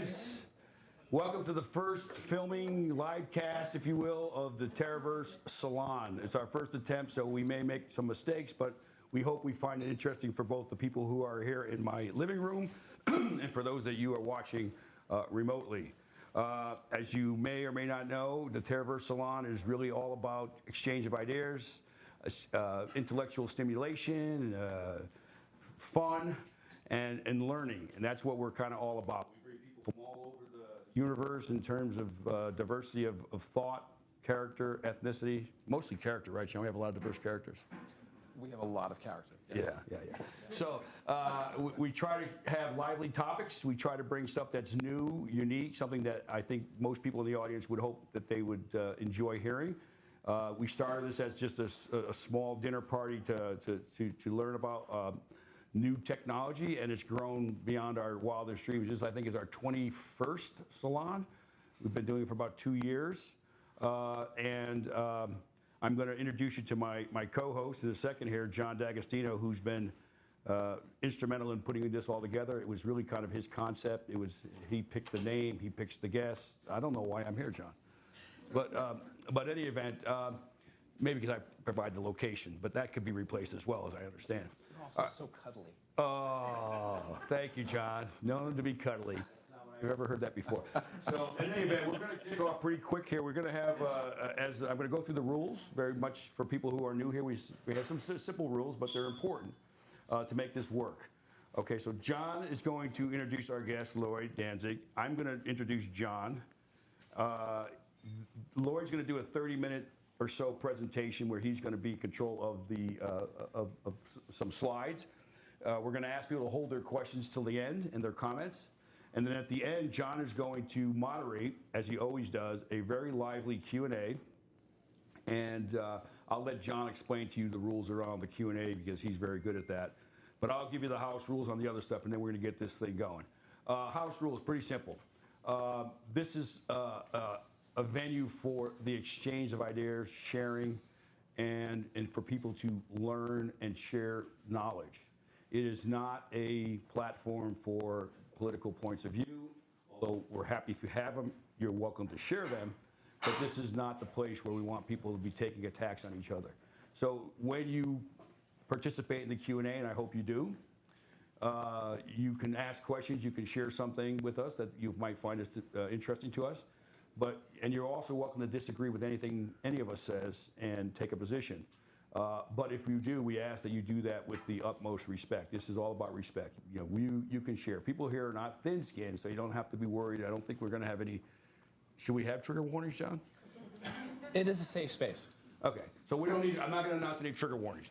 guys. Welcome to the first filming live cast, if you will, of the Terraverse Salon. It's our first attempt, so we may make some mistakes, but we hope we find it interesting for both the people who are here in my living room and for those that you are watching remotely. As you may or may not know, the Terraverse Salon is really all about exchange of ideas, intellectual stimulation, fun, and learning, and that's what we're kind of all about. We bring people from all over the universe in terms of diversity of thought, character, ethnicity, mostly character, right, Sean? We have a lot of diverse characters. We have a lot of character. Yes. Yeah. So we try to have lively topics. We try to bring stuff that's new, unique, something that I think most people in the audience would hope that they would enjoy hearing. We started this as just a small dinner party to learn about new technology, and it's grown beyond our wildest dreams. This, I think, is our 21st salon. We've been doing it for about 2 years. I'm going to introduce you to my co-host in a second here, John D'Agostino, who's been instrumental in putting this all together. It was really kind of his concept. He picked the name, he picks the guests. I don't know why I'm here, John. But any event, maybe because I provide the location, but that could be replaced as well, as I understand. You're also so cuddly. Oh, thank you, John. Known to be cuddly. I've ever heard that before. So in any event, we're going to kick off pretty quick here. We're going to have, as I'm going to go through the rules, very much for people who are new here. We have some simple rules, but they're important to make this work. Okay, so John is going to introduce our guest, LLOYD DANZIG. I'm going to introduce John. LLOYD's going to do a 30-minute or so presentation where he's going to be in control of of some slides. We're going to ask people to hold their questions till the end and their comments. And then at the end, John is going to moderate, as he always does, a very lively Q&A. And I'll let John explain to you the rules around the Q&A because he's very good at that. But I'll give you the house rules on the other stuff, and then we're going to get this thing going. House rules, pretty simple. This is a venue for the exchange of ideas, sharing, and for people to learn and share knowledge. It is not a platform for political points of view, although we're happy if you have them, you're welcome to share them, but this is not the place where we want people to be taking attacks on each other. So when you participate in the Q&A, and I hope you do, you can ask questions, you can share something with us that you might find interesting to us, and you're also welcome to disagree with anything any of us says and take a position. But if you do, we ask that you do that with the utmost respect. This is all about respect. You know, you can share. People here are not thin-skinned, so you don't have to be worried. I don't think we're going to have any. Should we have trigger warnings, John? It is a safe space. Okay, so we don't need. I'm not going to announce any trigger warnings.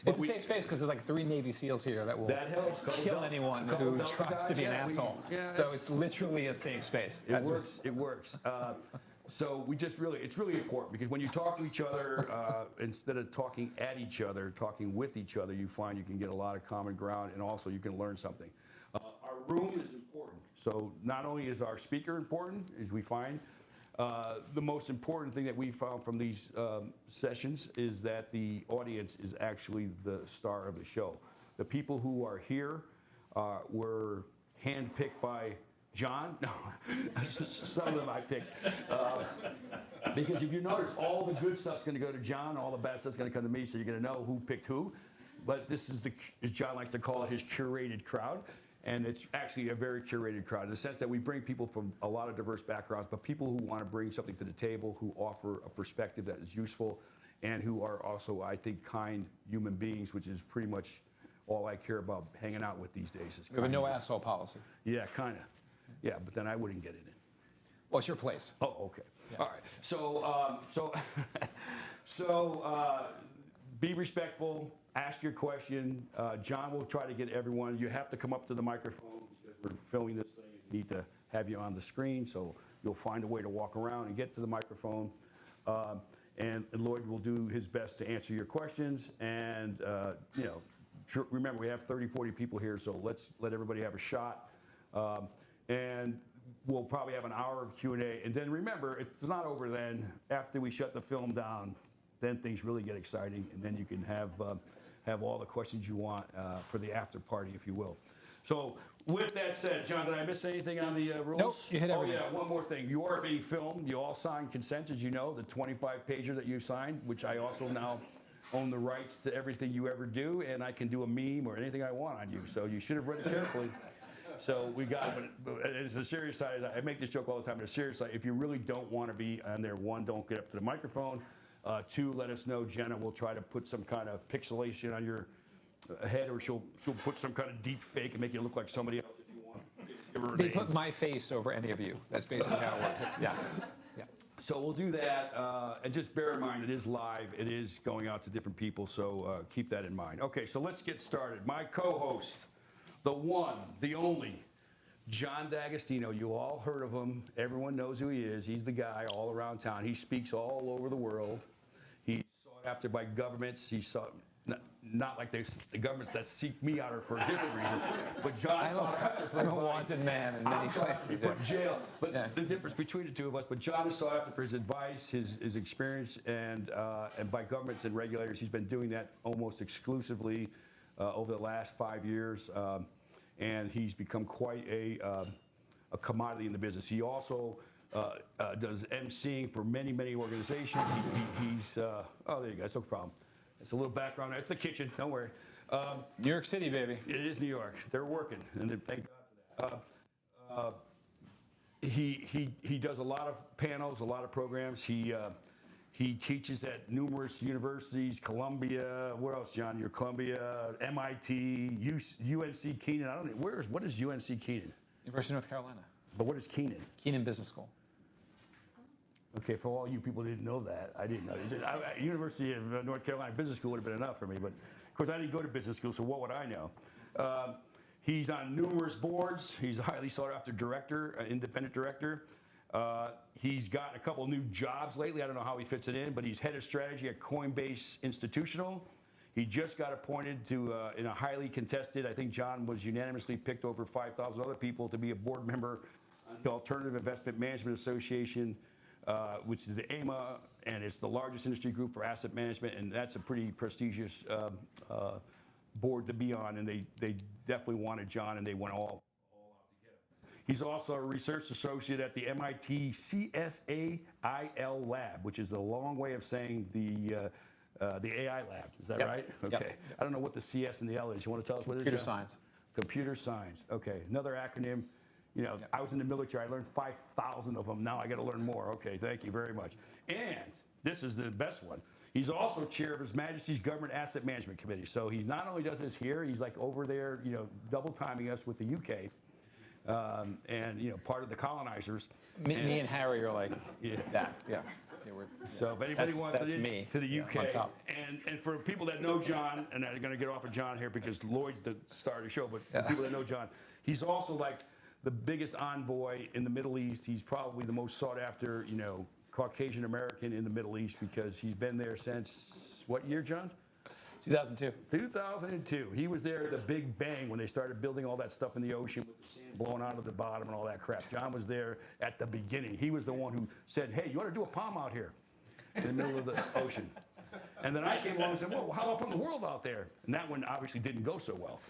It's a safe space because there's like 3 Navy SEAls here that will kill anyone who tries to be an asshole. So it's literally a safe space. It works. So it's really important because when you talk to each other, instead of talking at each other, talking with each other, you find you can get a lot of common ground, and also you can learn something. Our room is important. So not only is our speaker important, as we find, the most important thing that we found from these sessions is that the audience is actually the star of the show. The people who are here were handpicked by John? No, some of them I picked. Because if you notice, all the good stuff's going to go to John, all the bad stuff's going to come to me, so you're going to know who picked who. But this is as John likes to call it, his curated crowd. And it's actually a very curated crowd in the sense that we bring people from a lot of diverse backgrounds, but people who want to bring something to the table, who offer a perspective that is useful, and who are also, I think, kind human beings, which is pretty much all I care about hanging out with these days. We have a no asshole policy. Yeah, kind of. Yeah, but then I wouldn't get it in. Well, it's your place. Oh, okay. Yeah. All right. So be respectful. Ask your question. John will try to get everyone. You have to come up to the microphone because we're filming this thing. We need to have you on the screen, so you'll find a way to walk around and get to the microphone. And LLOYD will do his best to answer your questions. And remember, we have 30, 40 people here, so let's let everybody have a shot. And we'll probably have an hour of Q&A. And then remember, it's not over then. After we shut the film down, then things really get exciting, and then you can have all the questions you want for the after party, if you will. So with that said, John, did I miss anything on the rules? Nope, you hit everything. Oh yeah, one more thing. You are being filmed. You all signed consent, as you know, the 25-pager that you signed, which I also now own the rights to everything you ever do, and I can do a meme or anything I want on you. So you should have read it carefully. So we got it, but it's the serious side. I make this joke all the time. The serious side, if you really don't want to be on there, one, don't get up to the microphone. Two, let us know. Jenna will try to put some kind of pixelation on your head, or she'll put some kind of deep fake and make you look like somebody else if you want. Give her a They name. put my face over any of you. That's basically how it works. Yeah. Yeah. So we'll do that, and just bear in mind, it is live. It is going out to different people, so keep that in mind. Okay, so let's get started. My co-host, the one, the only, John D'Agostino. You all heard of him. Everyone knows who he is. He's the guy all around town. He speaks all over the world. He's sought after by governments. He's sought, not like the governments that seek me out for a different reason, but John sought after for I'm a wanted man in many places. Put in jail. But the difference between the two of us, but John is sought after for his advice, his experience, and by governments and regulators. He's been doing that almost exclusively over the last 5 years, and he's become quite a commodity in the business. He also does emceeing for many organizations. He's oh, there you go. That's no problem. It's a little background. That's the kitchen. Don't worry. New York City, baby. It is New York. They're working, and thank God for that. He does a lot of panels, a lot of programs. He teaches at numerous universities, Columbia. What else, John? You're Columbia, MIT, UNC Kenan. I don't know. What is UNC Kenan? University of North Carolina. But what is Kenan? Kenan Business School. Okay, for all you people who didn't know that, I didn't know. University of North Carolina Business School would have been enough for me, but of course I didn't go to business school, so what would I know? He's on numerous boards. He's a highly sought after director, independent director. He's gotten a couple new jobs lately. I don't know how he fits it in, but he's head of strategy at Coinbase Institutional. He just got appointed to, in a highly contested, I think John was unanimously picked over 5,000 other people to be a board member on the Alternative Investment Management Association, which is the AMA, and it's the largest industry group for asset management, and that's a pretty prestigious board to be on, and they definitely wanted John, and they went all out to get him. He's also a research associate at the MIT CSAIL lab, which is a long way of saying the AI lab. Is that right? Okay. Yep. I don't know what the CS and the L is. You want to tell us what it is? Computer science. Computer science. Okay. Another acronym. You know, I was in the military. I learned 5,000 of them. Now I got to learn more. Okay. Thank you very much. And this is the best one. He's also chair of His Majesty's Government Asset Management Committee. So he not only does this here, he's like over there, you know, double timing us with the UK. And, you know, part of the colonizers. Me and Harry are like that. Yeah. So if anybody wants that's to me. To the UK, on top. and for people that know John, and I'm going to get off of John here because Lloyd's the star of the show, but for people that know John, he's also like the biggest envoy in the Middle East. He's probably the most sought after, you know, Caucasian American in the Middle East because he's been there since what year, John? 2002. 2002. He was there at the Big Bang when they started building all that stuff in the ocean with the sand blowing out of the bottom and all that crap. John was there at the beginning. He was the one who said, hey, you want to do a palm out here in the middle of the ocean? And then I came along and said, well, how about putting the world out there? And that one obviously didn't go so well.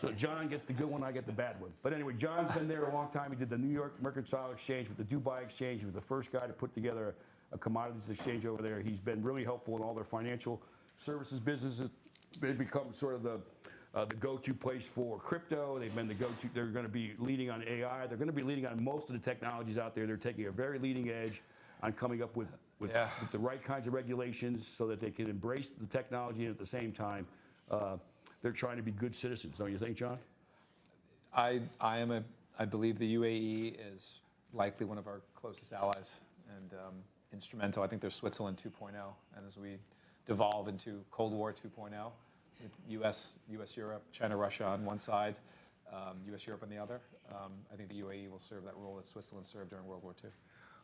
So John gets the good one, I get the bad one. But anyway, John's been there a long time. He did the New York Mercantile Exchange with the Dubai Exchange. He was the first guy to put together a commodities exchange over there. He's been really helpful in all their financial services businesses. They've become sort of the go-to place for crypto. They've been the go-to. They're going to be leading on AI. They're going to be leading on most of the technologies out there. They're taking a very leading edge on coming up with the right kinds of regulations so that they can embrace the technology and at the same time they're trying to be good citizens. Don't you think, John? I believe the UAE is likely one of our closest allies and instrumental. I think they're Switzerland 2.0, and as we devolve into Cold War 2.0, U.S., Europe, China, Russia on one side, U.S., Europe on the other. I think the UAE will serve that role that Switzerland served during World War II.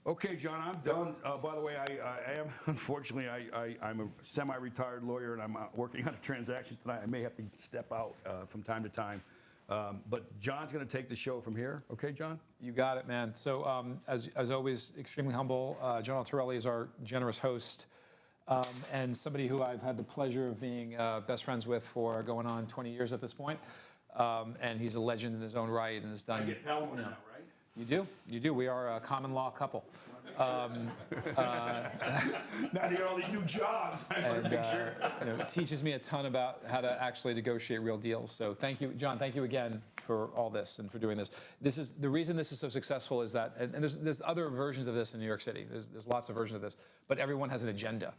Okay, John, I'm done. By the way, I am, unfortunately, I'm a semi-retired lawyer, and I'm working on a transaction tonight. I may have to step out from time to time. But John's going to take the show from here. Okay, John? You got it, man. So as always, extremely humble. John Altarelli is our generous host. And somebody who I've had the pleasure of being best friends with for going on 20 years at this point. and he's a legend in his own right and has done. I get Palomar now, right? You do. We are a common law couple. Now you got all these new jobs. I want to make sure. It teaches me a ton about how to actually negotiate real deals. So thank you, John. Thank you again for all this and for doing this. This is the reason this is so successful is that, and there's other versions of this in New York City. There's lots of versions of this, but everyone has an agenda.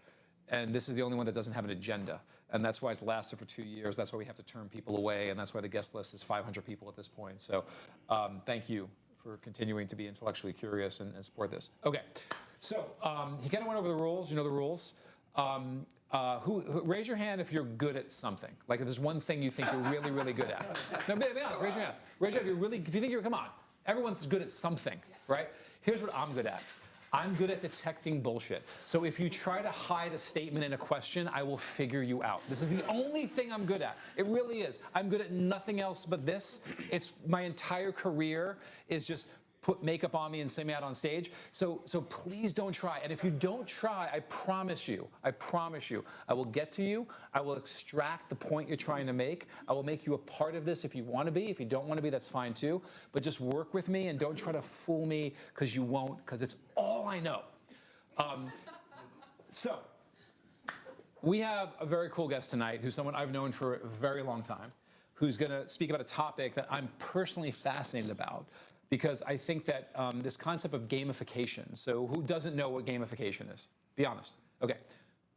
And this is the only one that doesn't have an agenda. And that's why it's lasted for 2 years. That's why we have to turn people away. And that's why the guest list is 500 people at this point. So thank you for continuing to be intellectually curious and support this. Okay, so he kind of went over the rules. You know the rules. Raise your hand if you're good at something. Like if there's one thing you think you're really, really good at. No, be honest, raise your hand. Raise your hand if you think you're, come on. Everyone's good at something, right? Here's what I'm good at. I'm good at detecting bullshit. So if you try to hide a statement in a question, I will figure you out. This is the only thing I'm good at. It really is. I'm good at nothing else but this. It's my entire career is just put makeup on me and sing me out on stage. So please don't try. And if you don't try, I promise you, I will get to you. I will extract the point you're trying to make. I will make you a part of this if you want to be. If you don't want to be, that's fine too. But just work with me and don't try to fool me because you won't, because it's all I know. So we have a very cool guest tonight who's someone I've known for a very long time, who's going to speak about a topic that I'm personally fascinated about. Because I think that this concept of gamification, so who doesn't know what gamification is? Be honest. Okay.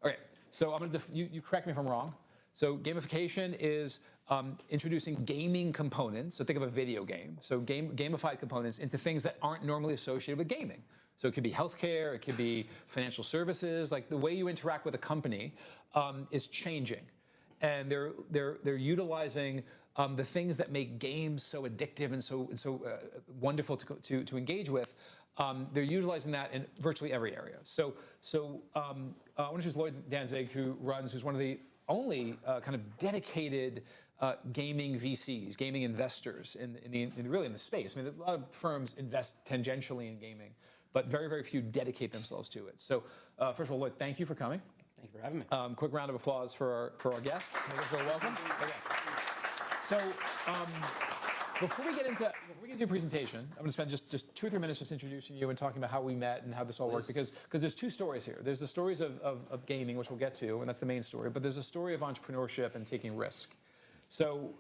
Okay. So I'm going to, you correct me if I'm wrong. So gamification is introducing gaming components. So think of a video game. So gamified components into things that aren't normally associated with gaming. So it could be healthcare, it could be financial services. Like the way you interact with a company is changing. And they're utilizing the things that make games so addictive and so wonderful to engage with. They're utilizing that in virtually every area. So I want to choose LLOYD DANZIG, who's one of the only kind of dedicated gaming VCs, gaming investors really in the space. I mean, a lot of firms invest tangentially in gaming, but very, very few dedicate themselves to it. So first of all, LLOYD, thank you for coming. Thank you for having me. Quick round of applause for our guests. Make us feel welcome. Okay. So before we get into your presentation, I'm going to spend just 2 or 3 minutes just introducing you and talking about how we met and how this all worked, because there's 2 stories here. There's the stories of gaming, which we'll get to, and that's the main story, but there's a story of entrepreneurship and taking risk. So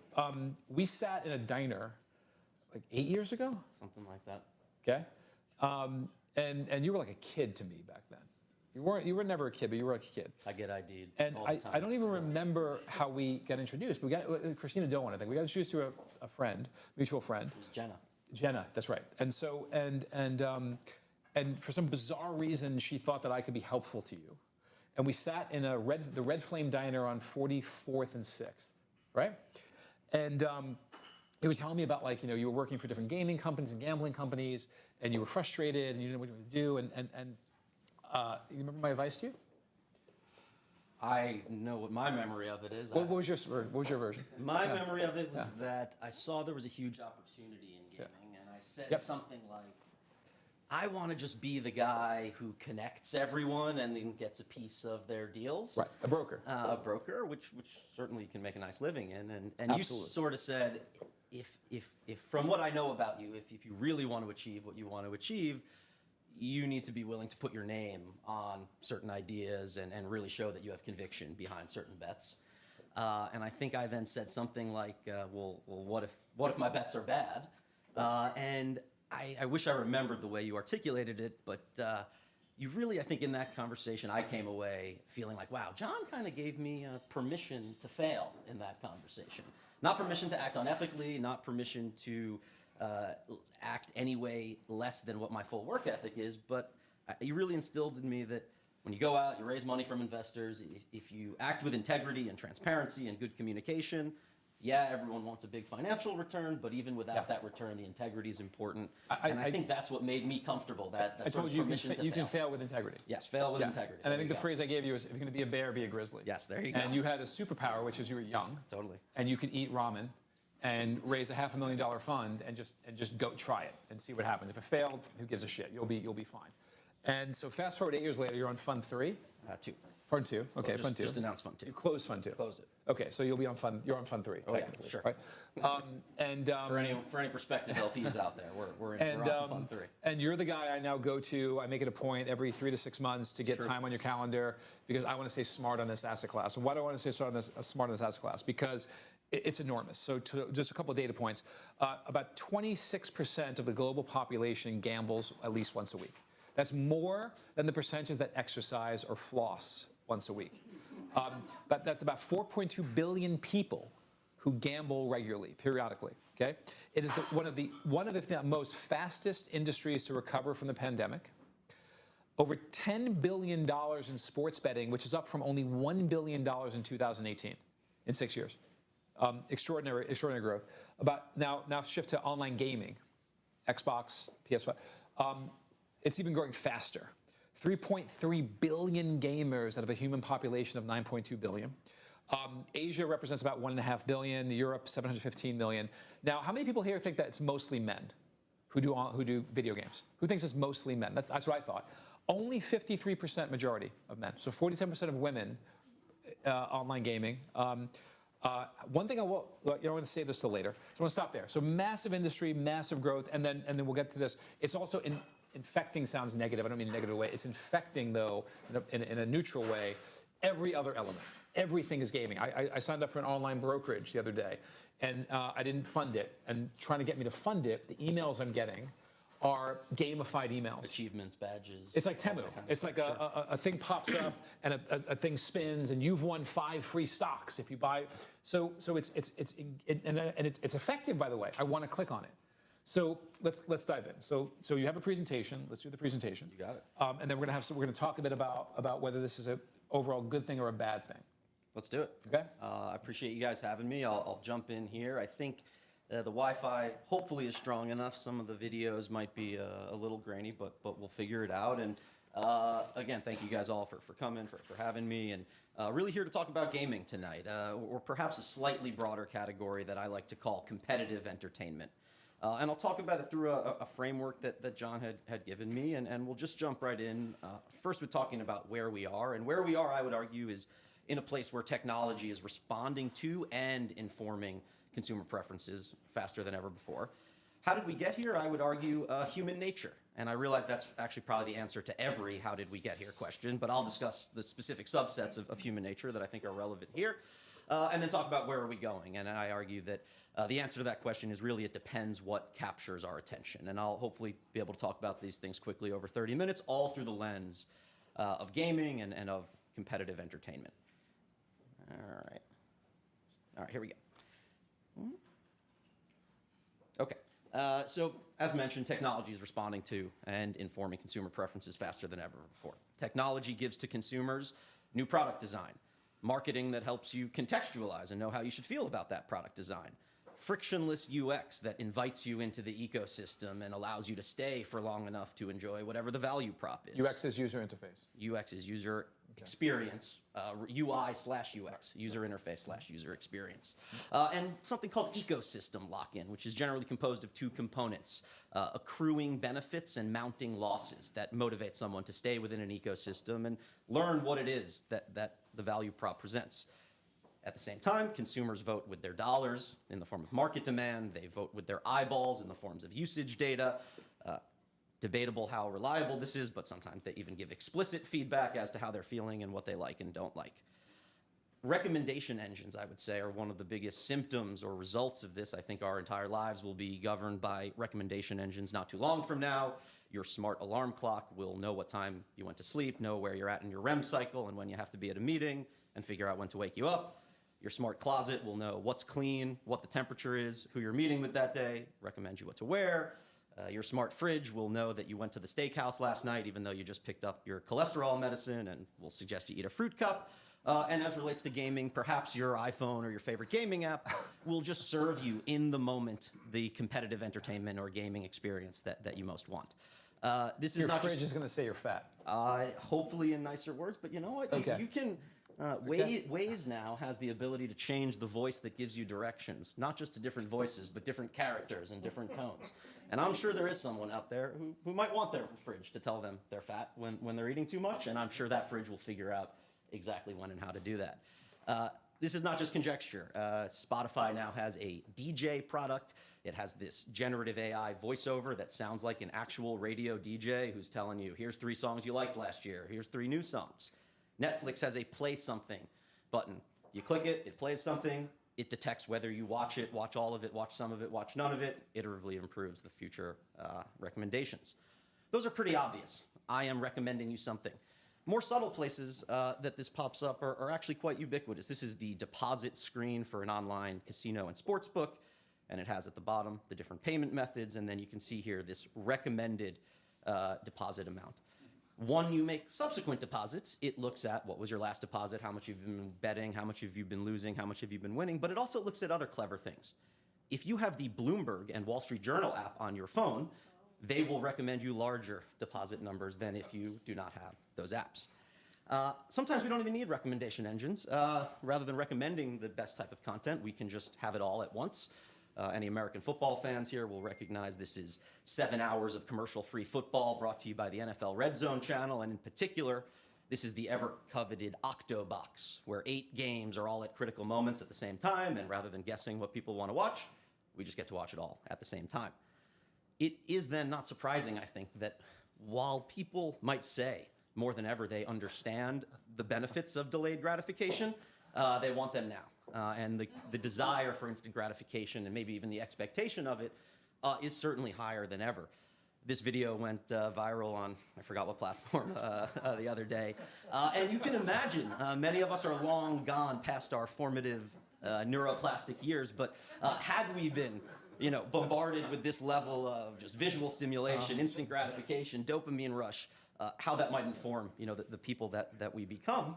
we sat in a diner like 8 years ago? Something like that. Okay. And you were like a kid to me back then. You were never a kid, but you were like a kid. I get ID'd and all the time. I don't even remember how we got introduced. We got Christina Doan, I think. We got introduced to a friend, mutual friend. It was Jenna. Jenna, that's right. And so and for some bizarre reason, she thought that I could be helpful to you. And we sat in the Red Flame Diner on 44th and 6th, right? And he was telling me about, like, you were working for different gaming companies and gambling companies, and you were frustrated and you didn't know what you were going to do. And you remember my advice to you? I know what my memory of it is. What was your version? My memory of it was that I saw there was a huge opportunity in gaming, and I said something like, I want to just be the guy who connects everyone and then gets a piece of their deals. Right, a broker. A broker, which certainly you can make a nice living in. And you sort of said, if from what I know about you, if you really want to achieve what you want to achieve, you need to be willing to put your name on certain ideas and really show that you have conviction behind certain bets. And I think I then said something like, well, what if my bets are bad? And I wish I remembered the way you articulated it, but you really, I think in that conversation, I came away feeling like, wow, John kind of gave me permission to fail in that conversation. Not permission to act unethically, not permission to act any way less than what my full work ethic is, but you really instilled in me that when you go out, you raise money from investors, if you act with integrity and transparency and good communication, yeah, everyone wants a big financial return, but even without that return, the integrity is important. I think that's what made me comfortable, that sort of permission to fail. You can fail with integrity. Yes, fail with integrity. And I think the phrase I gave you is, if you're going to be a bear, be a grizzly. Yes, there you go. And you had a superpower, which is you were young. Totally. And you could eat ramen and raise a $500,000 fund and just go try it and see what happens. If it failed, who gives a shit? You'll be fine. And so fast forward 8 years later, you're on fund 3. 2. Fund 2. Okay, Fund 2. Just announced Fund 2. You closed Fund 2. Closed it. Okay, so you're on Fund 3, Oh, yeah, technically. sure. Right? For any prospective LPs out there, we're on Fund 3. And you're the guy I now go to. I make it a point every 3 to 6 months to get time on your calendar because I want to stay smart on this asset class. And why do I want to stay smart on this asset class? Because it's enormous. So just a couple of data points. About 26% of the global population gambles at least once a week. That's more than the percentage that exercise or floss once a week. But that's about 4.2 billion people who gamble regularly, periodically. Okay, it is one of the most fastest industries to recover from the pandemic. Over $10 billion in sports betting, which is up from only $1 billion in 2018, in 6 years. Extraordinary growth. Now shift to online gaming, Xbox, PS5. It's even growing faster. 3.3 billion gamers out of a human population of 9.2 billion. Asia represents about 1.5 billion. Europe, 715 million. Now, how many people here think that it's mostly men who do video games? Who thinks it's mostly men? That's what I thought. Only 53% majority of men. So 47% of women online gaming. One thing I want to save this till later. So I want to stop there. So massive industry, massive growth, and then we'll get to this. It's also infecting sounds negative. I don't mean in a negative way. It's infecting, though, in a neutral way, every other element. Everything is gaming. I signed up for an online brokerage the other day, and I didn't fund it. And trying to get me to fund it, the emails I'm getting are gamified emails. Achievements, badges. It's like Temu. It's like a thing pops up and a thing spins, and you've won 5 free stocks if you buy. So it's effective, by the way. I want to click on it. So let's dive in. So you have a presentation. Let's do the presentation. You got it. And then we're gonna talk a bit about whether this is an overall good thing or a bad thing. Let's do it. Okay. I appreciate you guys having me. I'll jump in here. I think the Wi-Fi hopefully is strong enough. Some of the videos might be a little grainy, but we'll figure it out. And again, thank you guys all for coming, for having me, and really here to talk about gaming tonight, or perhaps a slightly broader category that I like to call competitive entertainment. And I'll talk about it through a framework that John had given me, and we'll just jump right in. First, we're talking about where we are. And where we are, I would argue, is in a place where technology is responding to and informing consumer preferences faster than ever before. How did we get here? I would argue human nature. And I realize that's actually probably the answer to every how did we get here question, but I'll discuss the specific subsets of human nature that I think are relevant here. And then talk about where are we going. And I argue that the answer to that question is really it depends what captures our attention. And I'll hopefully be able to talk about these things quickly over 30 minutes, all through the lens of gaming and of competitive entertainment. All right, here we go. Okay, so as mentioned, technology is responding to and informing consumer preferences faster than ever before. Technology gives to consumers new product design, marketing that helps you contextualize and know how you should feel about that product design, frictionless UX that invites you into the ecosystem and allows you to stay for long enough to enjoy whatever the value prop is. UX is user interface. UX is user experience, UI/UX, user interface/user experience. And something called ecosystem lock-in, which is generally composed of 2 components, accruing benefits and mounting losses that motivate someone to stay within an ecosystem and learn what it is that the value prop presents. At the same time, consumers vote with their dollars in the form of market demand. They vote with their eyeballs in the forms of usage data. Debatable how reliable this is, but sometimes they even give explicit feedback as to how they're feeling and what they like and don't like. Recommendation engines, I would say, are one of the biggest symptoms or results of this. I think our entire lives will be governed by recommendation engines not too long from now. Your smart alarm clock will know what time you went to sleep, know where you're at in your REM cycle and when you have to be at a meeting, and figure out when to wake you up. Your smart closet will know what's clean, what the temperature is, who you're meeting with that day, recommend you what to wear. Your smart fridge will know that you went to the steakhouse last night, even though you just picked up your cholesterol medicine, and will suggest you eat a fruit cup. And as relates to gaming, perhaps your iPhone or your favorite gaming app will just serve you in the moment the competitive entertainment or gaming experience that you most want. This is your not fridge just, is going to say you're fat. hopefully in nicer words, but you know what? Okay. You can. Waze now has the ability to change the voice that gives you directions, not just to different voices, but different characters and different tones. And I'm sure there is someone out there who might want their fridge to tell them they're fat when they're eating too much, and I'm sure that fridge will figure out exactly when and how to do that. This is not just conjecture. Spotify now has a DJ product. It has this generative AI voiceover that sounds like an actual radio DJ who's telling you, here's 3 songs you liked last year, here's 3 new songs. Netflix has a play something button. You click it, it plays something, it detects whether you watch it, watch all of it, watch some of it, watch none of it, iteratively improves the future recommendations. Those are pretty obvious. I am recommending you something. More subtle places that this pops up are actually quite ubiquitous. This is the deposit screen for an online casino and sportsbook, and it has at the bottom the different payment methods, and then you can see here this recommended deposit amount. When you make subsequent deposits, it looks at what was your last deposit, how much you've been betting, how much have you been losing, how much have you been winning, but it also looks at other clever things. If you have the Bloomberg and Wall Street Journal app on your phone, they will recommend you larger deposit numbers than if you do not have those apps. Sometimes we don't even need recommendation engines. Rather than recommending the best type of content, we can just have it all at once. Any American football fans here will recognize this is 7 hours of commercial-free football brought to you by the NFL Red Zone channel, and in particular, this is the ever-coveted Octobox, where 8 games are all at critical moments at the same time, and rather than guessing what people want to watch, we just get to watch it all at the same time. It is then not surprising, I think, that while people might say more than ever they understand the benefits of delayed gratification, they want them now. And the desire for instant gratification and maybe even the expectation of it is certainly higher than ever. This video went viral on, I forgot what platform, the other day. And you can imagine, many of us are long gone past our formative neuroplastic years, but had we been bombarded with this level of just visual stimulation, instant gratification, dopamine rush, how that might inform, the people that we become.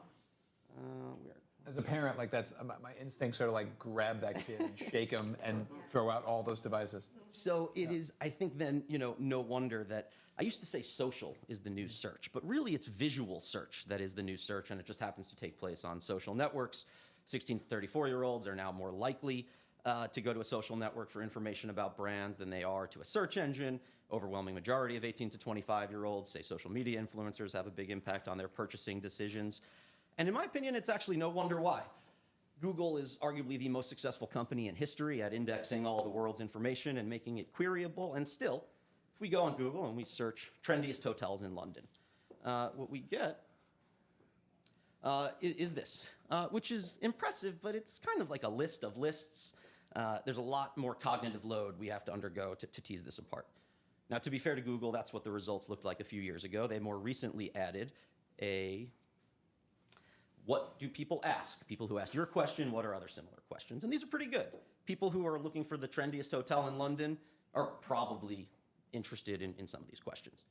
As a parent, like that's my instincts are to like grab that kid and shake him and throw out all those devices. So it is, I think then, no wonder that I used to say social is the new search, but really it's visual search that is the new search, and it just happens to take place on social networks. 16 to 34-year-olds are now more likely to go to a social network for information about brands than they are to a search engine. Overwhelming majority of 18 to 25-year-olds say social media influencers have a big impact on their purchasing decisions. And in my opinion, it's actually no wonder why. Google is arguably the most successful company in history at indexing all the world's information and making it queryable. And still, if we go on Google and we search trendiest hotels in London, what we get is this, which is impressive, but it's kind of like a list of lists. There's a lot more cognitive load we have to undergo to tease this apart. Now, to be fair to Google, that's what the results looked like a few years ago. They more recently added a what do people ask? People who asked your question, what are other similar questions? And these are pretty good. People who are looking for the trendiest hotel in London are probably interested in some of these questions.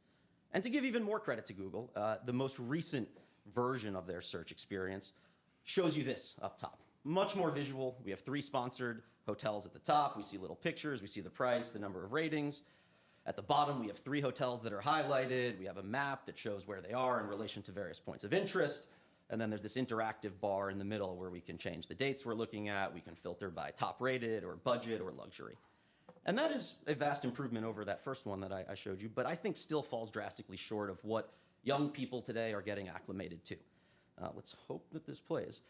And to give even more credit to Google, the most recent version of their search experience shows you this up top. Much more visual. We have 3 sponsored hotels at the top. We see little pictures. We see the price, the number of ratings. At the bottom, we have 3 hotels that are highlighted. We have a map that shows where they are in relation to various points of interest. And then there's this interactive bar in the middle where we can change the dates we're looking at. We can filter by top rated or budget or luxury. And that is a vast improvement over that first one that I showed you, but I think still falls drastically short of what young people today are getting acclimated to. Let's hope that this plays.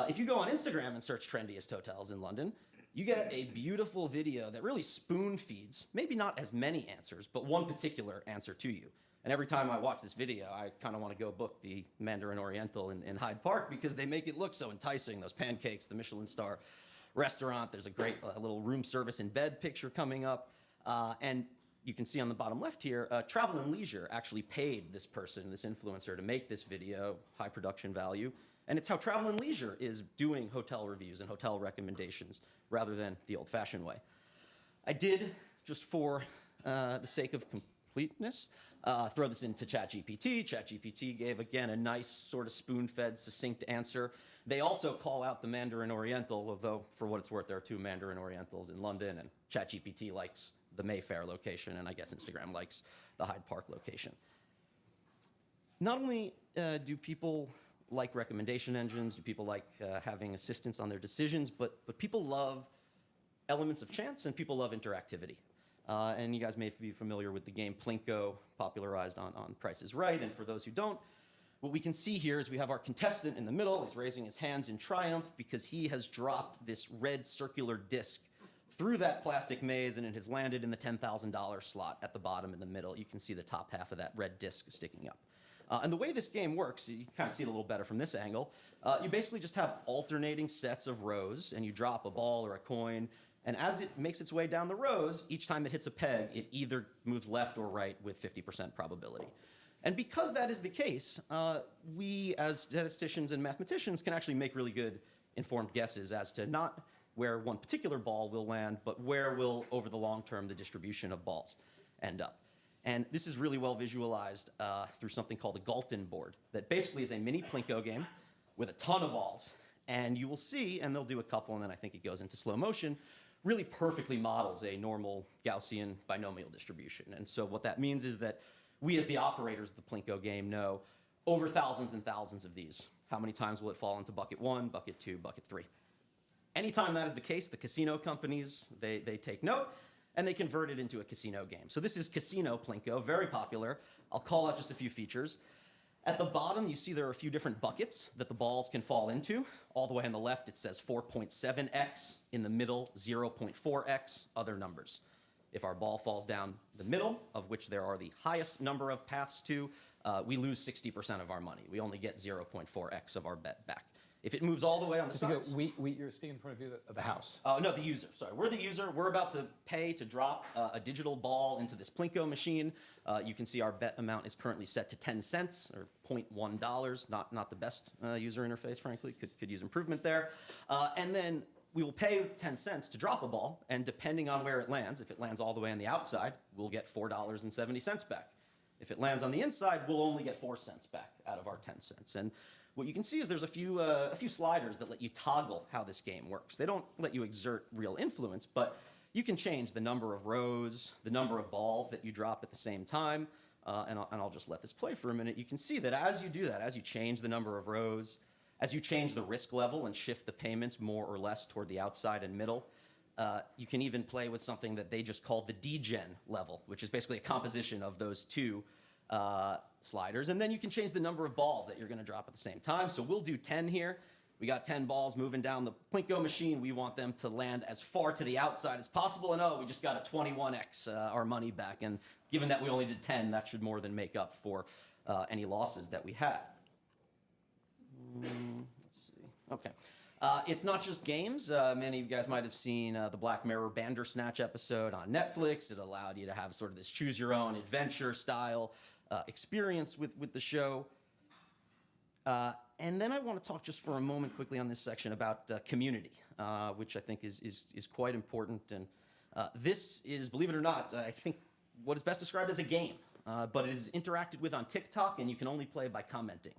If you go on Instagram and search trendiest hotels in London, you get a beautiful video that really spoon feeds, maybe not as many answers, but one particular answer to you. And every time I watch this video, I kind of want to go book the Mandarin Oriental in Hyde Park because they make it look so enticing. Those pancakes, the Michelin star restaurant, there's a great little room service in bed picture coming up. And you can see on the bottom left here, Travel and Leisure actually paid this person, this influencer, to make this video, high production value. And it's how Travel and Leisure is doing hotel reviews and hotel recommendations rather than the old-fashioned way. I did, just for the sake of completeness, throw this into ChatGPT. ChatGPT gave, again, a nice sort of spoon-fed, succinct answer. They also call out the Mandarin Oriental, although for what it's worth, there are 2 Mandarin Orientals in London, and ChatGPT likes the Mayfair location, and I guess Instagram likes the Hyde Park location. Not only do people like recommendation engines, do people like having assistance on their decisions, but people love elements of chance and people love interactivity. And you guys may be familiar with the game Plinko, popularized on Price is Right. And for those who don't, what we can see here is we have our contestant in the middle. He's raising his hands in triumph because he has dropped this red circular disc through that plastic maze, and it has landed in the $10,000 slot at the bottom in the middle. You can see the top half of that red disc sticking up. And the way this game works, you can kind of see it a little better from this angle, you basically just have alternating sets of rows, and you drop a ball or a coin, and as it makes its way down the rows, each time it hits a peg, it either moves left or right with 50% probability. And because that is the case, we as statisticians and mathematicians can actually make really good informed guesses as to not where one particular ball will land, but where will, over the long term, the distribution of balls end up. And this is really well visualized through something called a Galton board that basically is a mini Plinko game with a ton of balls. And you will see, and they'll do a couple, and then I think it goes into slow motion, really perfectly models a normal Gaussian binomial distribution. And so what that means is that we as the operators of the Plinko game know over thousands and thousands of these. How many times will it fall into bucket 1, bucket 2, bucket 3? Anytime that is the case, the casino companies, they take note, and they convert it into a casino game. So this is Casino Plinko, very popular. I'll call out just a few features. At the bottom, you see there are a few different buckets that the balls can fall into. All the way on the left, it says 4.7x. In the middle, 0.4x, other numbers. If our ball falls down the middle, of which there are the highest number of paths to, we lose 60% of our money. We only get 0.4x of our bet back. If it moves all the way on the sides... You're speaking from the point of view of the house. No, the user. Sorry, we're the user. We're about to pay to drop a digital ball into this Plinko machine. You can see our bet amount is currently set to 10 cents, or $0.1. Not the best user interface, frankly. Could use improvement there. And then we will pay 10 cents to drop a ball, and depending on where it lands, if it lands all the way on the outside, we'll get $4.70 back. If it lands on the inside, we'll only get 4 cents back out of our 10 cents. And what you can see is there's a few sliders that let you toggle how this game works. They don't let you exert real influence, but you can change the number of rows, the number of balls that you drop at the same time, and I'll just let this play for a minute. You can see that as you do that, as you change the number of rows, as you change the risk level and shift the payments more or less toward the outside and middle, you can even play with something that they just call the degen level, which is basically a composition of those two sliders, and then you can change the number of balls that you're going to drop at the same time. So we'll do 10 here. We got 10 balls moving down the Plinko machine. We want them to land as far to the outside as possible, and we just got a 21x our money back. And given that we only did 10, that should more than make up for any losses that we had. Let's see. Okay. It's not just games. Many of you guys might have seen the Black Mirror Bandersnatch episode on Netflix. It allowed you to have sort of this choose-your-own adventure style experience with the show. And then I want to talk just for a moment quickly on this section about community, which I think is quite important. And this is, believe it or not, I think what is best described as a game, but it is interacted with on TikTok, and you can only play by commenting.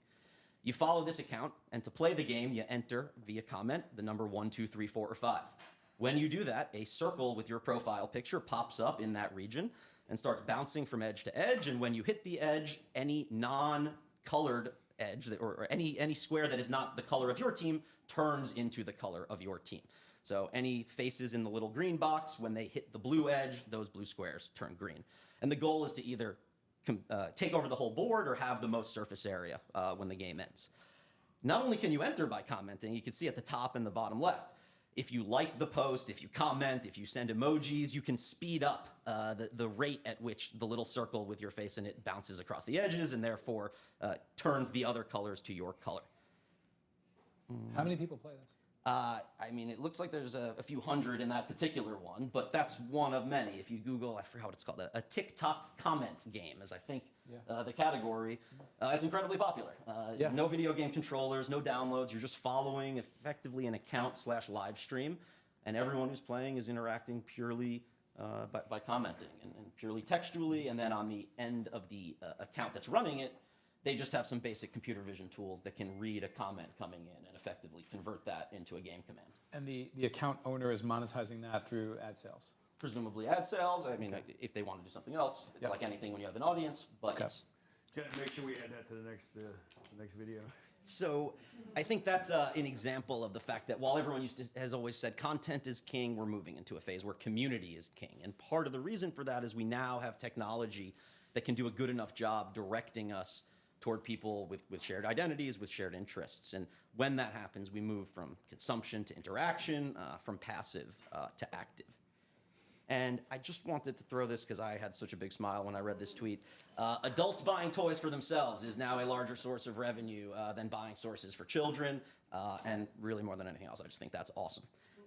You follow this account, and to play the game, you enter via comment the number 1, 2, 3, 4, or 5. When you do that, a circle with your profile picture pops up in that region and starts bouncing from edge to edge. And when you hit the edge, any non-colored edge or any square that is not the color of your team turns into the color of your team. So any faces in the little green box, when they hit the blue edge, those blue squares turn green. And the goal is to either take over the whole board or have the most surface area when the game ends. Not only can you enter by commenting, you can see at the top and the bottom left. If you like the post, if you comment, if you send emojis, you can speed up the rate at which the little circle with your face in it bounces across the edges and therefore turns the other colors to your color. How many people play this? I mean, it looks like there's a few hundred in that particular one, but that's one of many. If you Google, I forgot what it's called, a TikTok comment game is, I think, the category. It's incredibly popular. No video game controllers, no downloads. You're just following effectively an account/live stream, and everyone who's playing is interacting purely by commenting and purely textually, and then on the end of the account that's running it, they just have some basic computer vision tools that can read a comment coming in and effectively convert that into a game command. And the account owner is monetizing that through ad sales? Presumably ad sales. I mean, if they want to do something else, it's like anything when you have an audience, but it's... Can I make sure we add that to the next video? So I think that's an example of the fact that while everyone has always said content is king, we're moving into a phase where community is king. And part of the reason for that is we now have technology that can do a good enough job directing us toward people with shared identities, with shared interests. And when that happens, we move from consumption to interaction, from passive to active. And I just wanted to throw this because I had such a big smile when I read this tweet. Adults buying toys for themselves is now a larger source of revenue than buying sources for children, and really more than anything else. I just think that's awesome.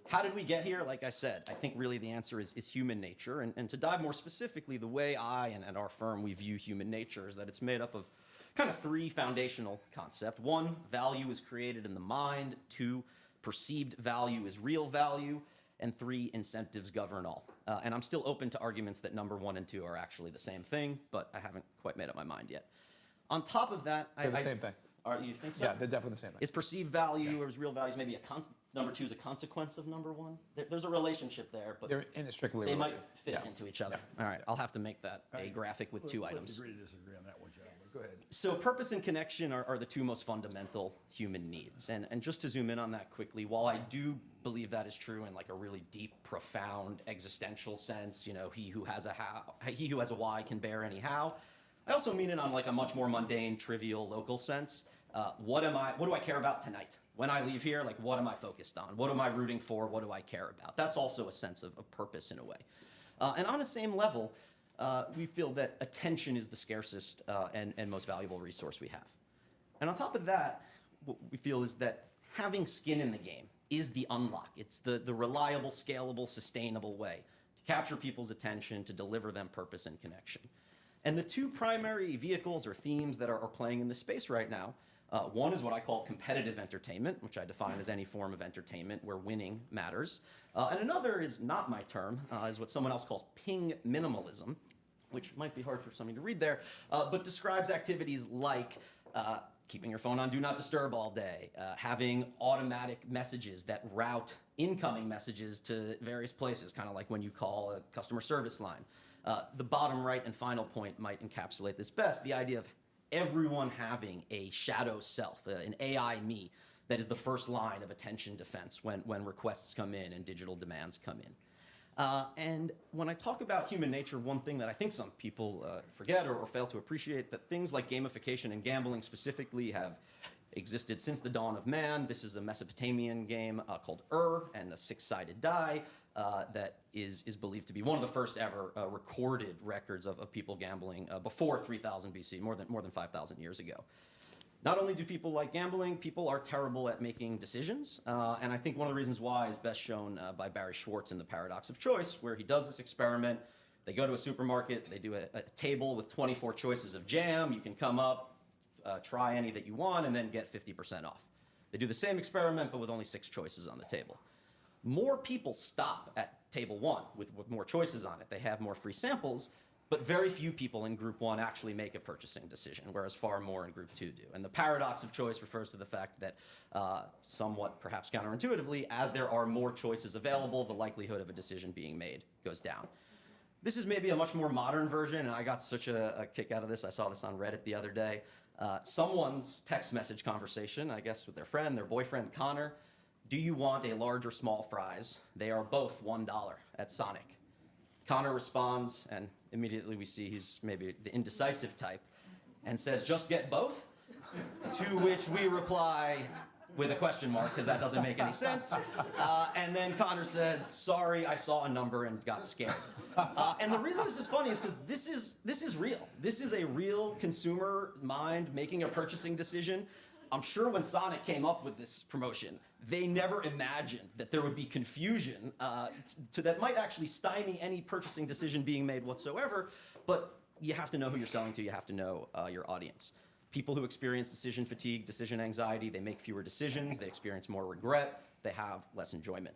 How did we get here? Like I said, I think really the answer is human nature. And to dive more specifically, the way I and our firm, we view human nature is that it's made up of kind of three foundational concepts. One, value is created in the mind. Two, perceived value is real value. And three, incentives govern all. And I'm still open to arguments that number 1 and 2 are actually the same thing, but I haven't quite made up my mind yet. On top of that, They're the same thing. You think so? Yeah, they're definitely the same thing. Is perceived value or is real values maybe number 2 is a consequence of number 1? There's a relationship there, but They're inextricably they related. might fit into each other. All right, I'll have to make that a graphic with 2 items. Let's agree to disagree on that one, John. Go ahead. So purpose and connection are the 2 most fundamental human needs. And just to zoom in on that quickly, while I do believe that is true in like a really deep, profound, existential sense, you know, he who has a why can bear any how, I also mean it on like a much more mundane, trivial, local sense. What do I care about tonight? When I leave here, like what am I focused on? What am I rooting for? What do I care about? That's also a sense of purpose in a way. And on the same level, we feel that attention is the scarcest and most valuable resource we have. And on top of that, what we feel is that having skin in the game is the unlock. It's the reliable, scalable, sustainable way to capture people's attention, to deliver them purpose and connection. And the 2 primary vehicles or themes that are playing in this space right now, one is what I call competitive entertainment, which I define as any form of entertainment where winning matters. And another is not my term, is what someone else calls ping minimalism, which might be hard for somebody to read there, but describes activities like keeping your phone on Do Not Disturb all day, having automatic messages that route incoming messages to various places, kind of like when you call a customer service line. The bottom right and final point might encapsulate this best, the idea of everyone having a shadow self, an AI me, that is the first line of attention defense when requests come in and digital demands come in. And when I talk about human nature, one thing that I think some people forget or fail to appreciate, that things like gamification and gambling specifically have existed since the dawn of man. This is a Mesopotamian game called and a 6-sided die that is believed to be one of the first ever recorded records of people gambling before 3000 BC, more than 5,000 years ago. Not only do people like gambling, people are terrible at making decisions. And I think one of the reasons why is best shown by Barry Schwartz in The Paradox of Choice, where he does this experiment. They go to a supermarket, they do a table with 24 choices of jam. You can come up, try any that you want, and then get 50% off. They do the same experiment, but with only 6 choices on the table. More people stop at table 1 with more choices on it. They have more free samples, but very few people in group 1 actually make a purchasing decision, whereas far more in group 2 do. And the paradox of choice refers to the fact that somewhat perhaps counterintuitively, as there are more choices available, the likelihood of a decision being made goes down. This is maybe a much more modern version, and I got such a kick out of this. I saw this on Reddit the other day. Someone's text message conversation, I guess with their friend, their boyfriend, Connor. Do you want a large or small fries? They are both $1 at Sonic. Connor responds, and immediately we see he's maybe the indecisive type, and says, just get both? To which we reply with a question mark, because that doesn't make any sense. And then Connor says, sorry, I saw a number and got scared. And the reason this is funny is because this is real. This is a real consumer mind making a purchasing decision. I'm sure when Sonic came up with this promotion, they never imagined that there would be confusion that might actually stymie any purchasing decision being made whatsoever. But you have to know who you're selling to. You have to know your audience. People who experience decision fatigue, decision anxiety, they make fewer decisions. They experience more regret. They have less enjoyment.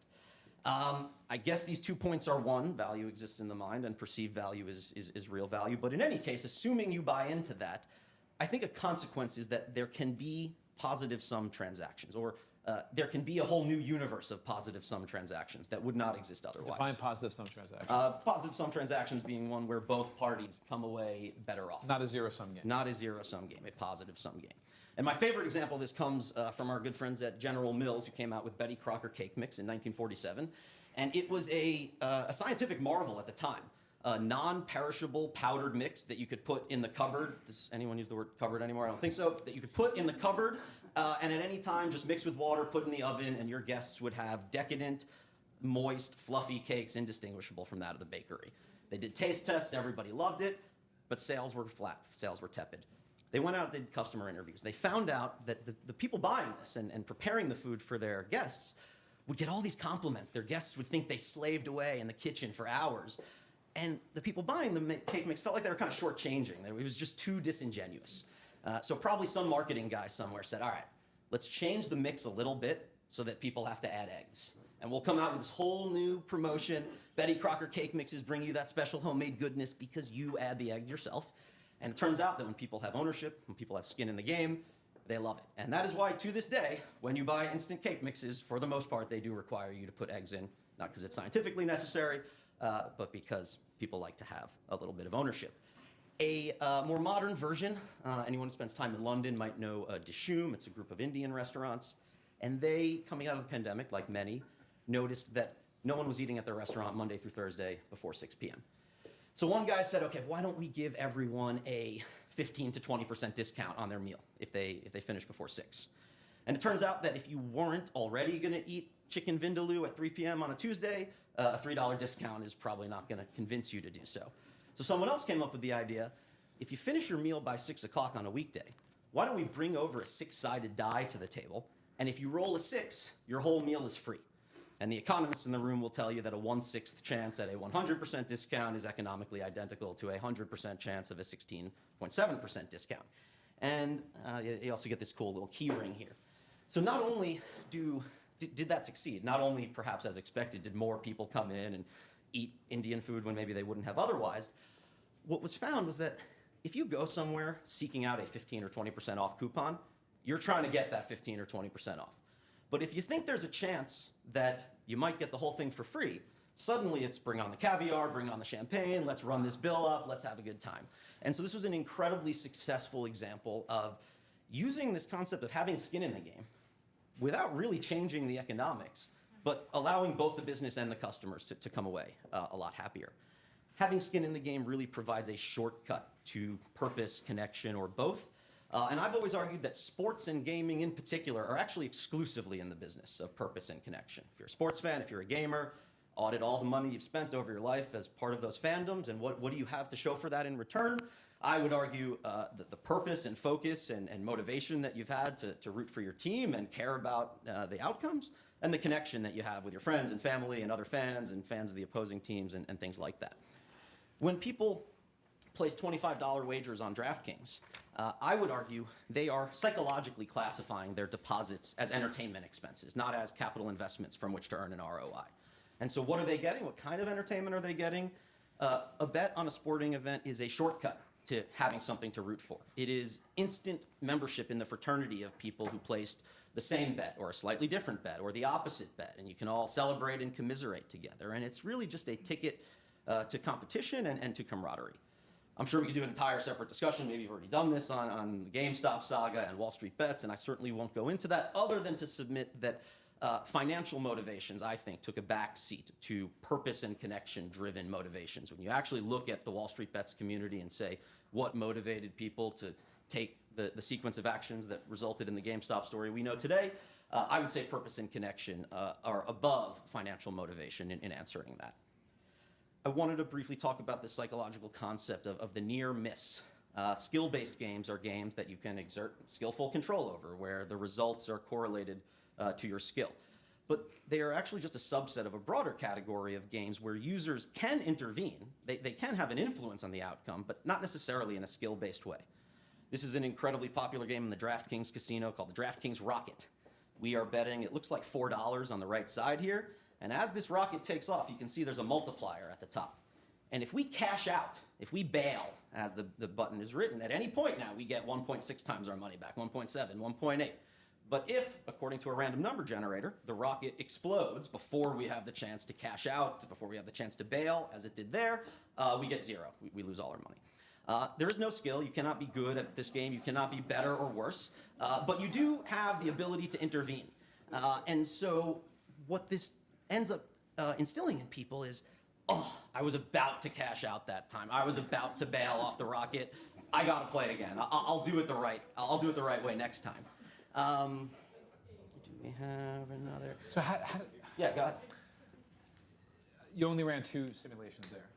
I guess these 2 points are one, value exists in the mind, and perceived value is real value. But in any case, assuming you buy into that, I think a consequence is that there can be positive sum transactions, or there can be a whole new universe of positive sum transactions that would not exist otherwise. Define positive sum transactions. Positive sum transactions being one where both parties come away better off. Not a zero-sum game. Not a zero-sum game, a positive sum game. And my favorite example of this comes from our good friends at General Mills, who came out with Betty Crocker Cake Mix in 1947. And it was a scientific marvel at the time. non-perishable powdered mix that you could put in the cupboard. Does anyone use the word cupboard anymore? I don't think so. That you could put in the cupboard and at any time just mix with water, put in the oven, and your guests would have decadent, moist, fluffy cakes indistinguishable from that of the bakery. They did taste tests, everybody loved it, but sales were flat, sales were tepid. They went out and did customer interviews. They found out that the people buying this and preparing the food for their guests would get all these compliments. Their guests would think they slaved away in the kitchen for hours. And the people buying the cake mix felt like they were kind of shortchanging. It was just too disingenuous. So probably some marketing guy somewhere said, all right, let's change the mix a little bit so that people have to add eggs. And we'll come out with this whole new promotion. Betty Crocker cake mixes bring you that special homemade goodness because you add the egg yourself. And it turns out that when people have ownership, when people have skin in the game, they love it. And that is why, to this day, when you buy instant cake mixes, for the most part, they do require you to put eggs in, not because it's scientifically necessary, but because people like to have a little bit of ownership. A more modern version, anyone who spends time in London might know Dishoom. It's a group of Indian restaurants. And they, coming out of the pandemic, like many, noticed that no one was eating at their restaurant Monday through Thursday before 6 p.m. So one guy said, okay, why don't we give everyone a 15 to 20% discount on their meal if they finish before 6? And it turns out that if you weren't already going to eat chicken vindaloo at 3 p.m. on a Tuesday, a $3 discount is probably not going to convince you to do so. So someone else came up with the idea, if you finish your meal by 6 o'clock on a weekday, why don't we bring over a 6-sided die to the table, and if you roll a 6, your whole meal is free. And the economists in the room will tell you that a 1/6 chance at a 100% discount is economically identical to a 100% chance of a 16.7% discount. And you also get this cool little key ring here. So not only did that succeed, not only perhaps as expected did more people come in and eat Indian food when maybe they wouldn't have otherwise, what was found was that if you go somewhere seeking out a 15 or 20% off coupon, you're trying to get that 15 or 20% off. But if you think there's a chance that you might get the whole thing for free, suddenly it's bring on the caviar, bring on the champagne, let's run this bill up, let's have a good time. And so this was an incredibly successful example of using this concept of having skin in the game without really changing the economics, but allowing both the business and the customers to come away a lot happier. Having skin in the game really provides a shortcut to purpose, connection, or both. And I've always argued that sports and gaming in particular are actually exclusively in the business of purpose and connection. If you're a sports fan, if you're a gamer, audit all the money you've spent over your life as part of those fandoms, and what do you have to show for that in return? I would argue that the purpose and focus and motivation that you've had to root for your team and care about the outcomes, and the connection that you have with your friends and family and other fans and fans of the opposing teams and things like that. When people place $25 wagers on DraftKings, I would argue they are psychologically classifying their deposits as entertainment expenses, not as capital investments from which to earn an ROI. And so what are they getting? What kind of entertainment are they getting? A bet on a sporting event is a shortcut to having something to root for. It is instant membership in the fraternity of people who placed the same bet or a slightly different bet or the opposite bet, and you can all celebrate and commiserate together. And it's really just a ticket to competition and to camaraderie. I'm sure we could do an entire separate discussion. Maybe you've already done this on the GameStop saga and Wall Street Bets, and I certainly won't go into that other than to submit that financial motivations, I think, took a back seat to purpose and connection-driven motivations. When you actually look at the Wall Street Bets community and say what motivated people to take the sequence of actions that resulted in the GameStop story we know today, I would say purpose and connection are above financial motivation in answering that. I wanted to briefly talk about the psychological concept of the near miss. Skill-based games are games that you can exert skillful control over, where the results are correlated to your skill. But they are actually just a subset of a broader category of games where users can intervene. They can have an influence on the outcome, but not necessarily in a skill-based way. This is an incredibly popular game in the DraftKings casino called the DraftKings Rocket. We are betting, it looks like $4 on the right side here. And as this rocket takes off, you can see there's a multiplier at the top. And if we cash out, if we bail, as the button is written, at any point now, we get 1.6 times our money back, 1.7, 1.8. But if, according to a random number generator, the rocket explodes before we have the chance to cash out, before we have the chance to bail, as it did there, we get zero. We lose all our money. There is no skill. You cannot be good at this game. You cannot be better or worse. But you do have the ability to intervene. And so what this ends up instilling in people is oh, I was about to cash out that time. I was about to bail off the rocket. I gotta play again. I'll do it the right way next time. Do we have another? So how Yeah, go ahead. you only ran 2 simulations there?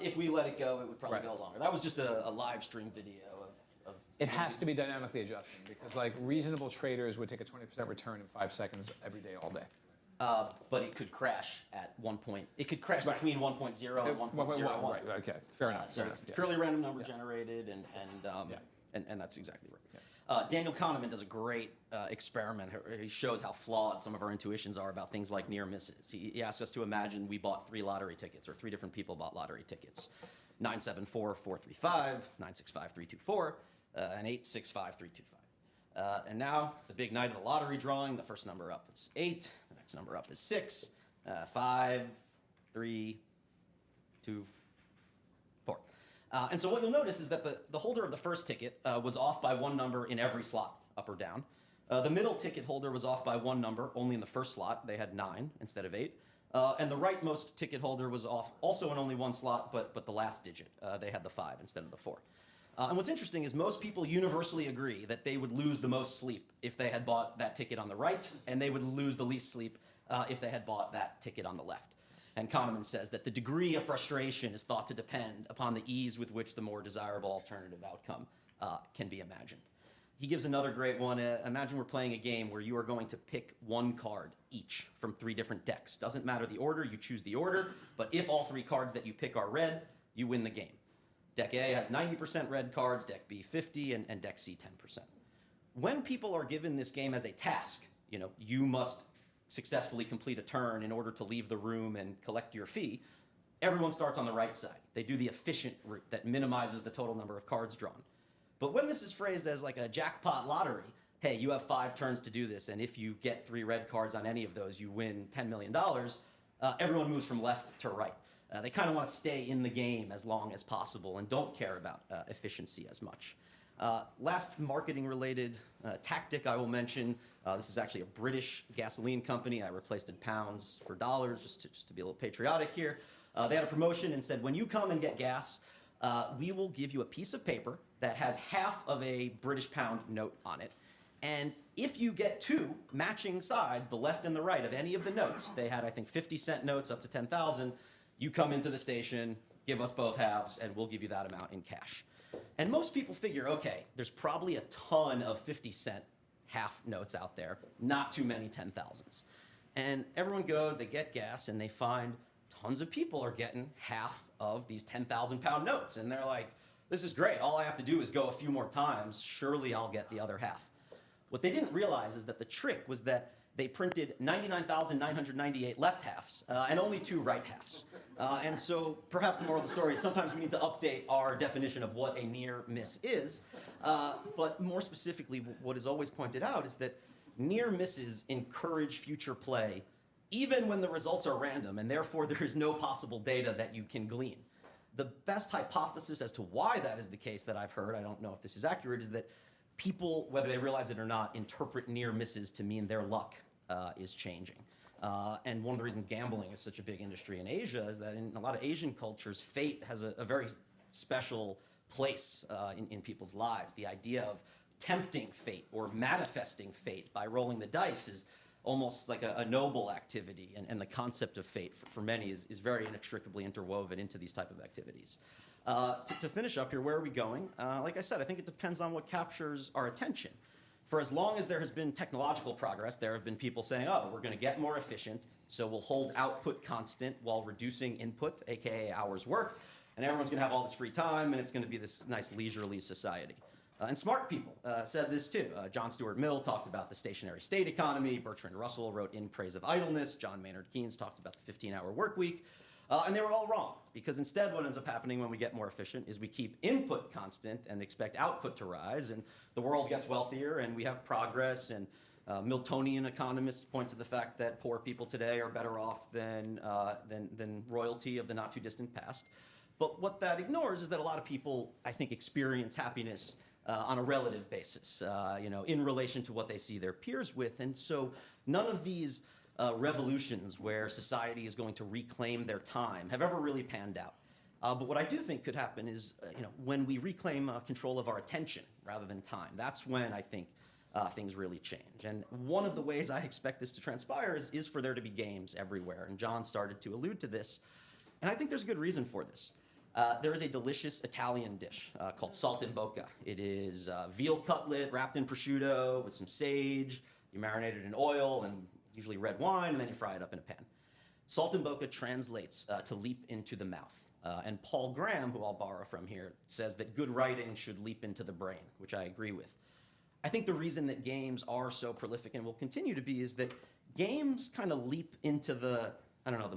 If we let it go, it would probably go longer. That was just a live stream video of It has to be dynamically adjusting because like reasonable traders would take a 20% return in 5 seconds every day, all day. but it could crash at one point. It could crash between 1.0 and 1.01. Right, okay, fair enough. So it's purely random number generated, and that's exactly right. Daniel Kahneman does a great experiment. He shows how flawed some of our intuitions are about things like near misses. He asks us to imagine we bought 3 lottery tickets, or 3 different people bought lottery tickets. 974-435, 965-324, and 865-325. And now it's the big night of the lottery drawing. The first number up is 8. The next number up is 6. 5, 3, 2, 4. And so what you'll notice is that the holder of the first ticket was off by 1 number in every slot, up or down. The middle ticket holder was off by 1 number, only in the first slot. They had 9 instead of 8. And the rightmost ticket holder was off also in only 1 slot, but the last digit. They had the 5 instead of the 4. And what's interesting is most people universally agree that they would lose the most sleep if they had bought that ticket on the right, and they would lose the least sleep if they had bought that ticket on the left. And Kahneman says that the degree of frustration is thought to depend upon the ease with which the more desirable alternative outcome can be imagined. He gives another great one. Imagine we're playing a game where you are going to pick 1 card each from 3 different decks. Doesn't matter the order, you choose the order, but if all 3 cards that you pick are red, you win the game. Deck A has 90% red cards, Deck B 50, and Deck C 10%. When people are given this game as a task, you must successfully complete a turn in order to leave the room and collect your fee, everyone starts on the right side. They do the efficient route that minimizes the total number of cards drawn. But when this is phrased as like a jackpot lottery, hey, you have 5 turns to do this, and if you get 3 red cards on any of those, you win $10 million, everyone moves from left to right. They kind of want to stay in the game as long as possible and don't care about efficiency as much. Last marketing-related tactic I will mention, this is actually a British gasoline company. I replaced pounds for dollars just to be a little patriotic here. They had a promotion and said, when you come and get gas, we will give you a piece of paper that has half of a British pound note on it. And if you get 2 matching sides, the left and the right of any of the notes, they had, I think, 50-cent notes up to 10,000, you come into the station, give us both halves, and we'll give you that amount in cash. And most people figure, okay, there's probably a ton of 50-cent half notes out there, not too many 10,000s. And everyone goes, they get gas, and they find tons of people are getting half of these 10,000-pound notes. And they're like, this is great. All I have to do is go a few more times. Surely I'll get the other half. What they didn't realize is that the trick was that they printed 99,998 left halves and only 2 right halves. And so perhaps the moral of the story is sometimes we need to update our definition of what a near miss is. But more specifically, what is always pointed out is that near misses encourage future play even when the results are random, and therefore there is no possible data that you can glean. The best hypothesis as to why that is the case that I've heard, I don't know if this is accurate, is that people, whether they realize it or not, interpret near misses to mean their luck is changing. And one of the reasons gambling is such a big industry in Asia is that in a lot of Asian cultures, fate has a very special place in people's lives. The idea of tempting fate or manifesting fate by rolling the dice is almost like a noble activity, and the concept of fate for many is very inextricably interwoven into these type of activities. To finish up here, where are we going? Like I said, I think it depends on what captures our attention. For as long as there has been technological progress, there have been people saying, oh, we're going to get more efficient, so we'll hold output constant while reducing input, aka hours worked, and everyone's going to have all this free time, and it's going to be this nice leisurely society. And smart people said this too. John Stuart Mill talked about the stationary state economy. Bertrand Russell wrote In Praise of Idleness. John Maynard Keynes talked about the 15-hour work week. And they were all wrong, because instead what ends up happening when we get more efficient is we keep input constant and expect output to rise, and the world gets wealthier and we have progress, and Miltonian economists point to the fact that poor people today are better off than royalty of the not too distant past. But what that ignores is that a lot of people, I think, experience happiness on a relative basis, in relation to what they see their peers with. And so none of these revolutions where society is going to reclaim their time have ever really panned out. But what I do think could happen is, when we reclaim control of our attention rather than time, that's when I think things really change. And one of the ways I expect this to transpire is for there to be games everywhere. And John started to allude to this. And I think there's a good reason for this. There is a delicious Italian dish called salt in bocca. It is veal cutlet wrapped in prosciutto with some sage. You marinate it in oil and usually red wine, and then you fry it up in a pan. Salt in bocca translates to leap into the mouth. And Paul Graham, who I'll borrow from here, says that good writing should leap into the brain, which I agree with. I think the reason that games are so prolific and will continue to be is that games kind of leap into the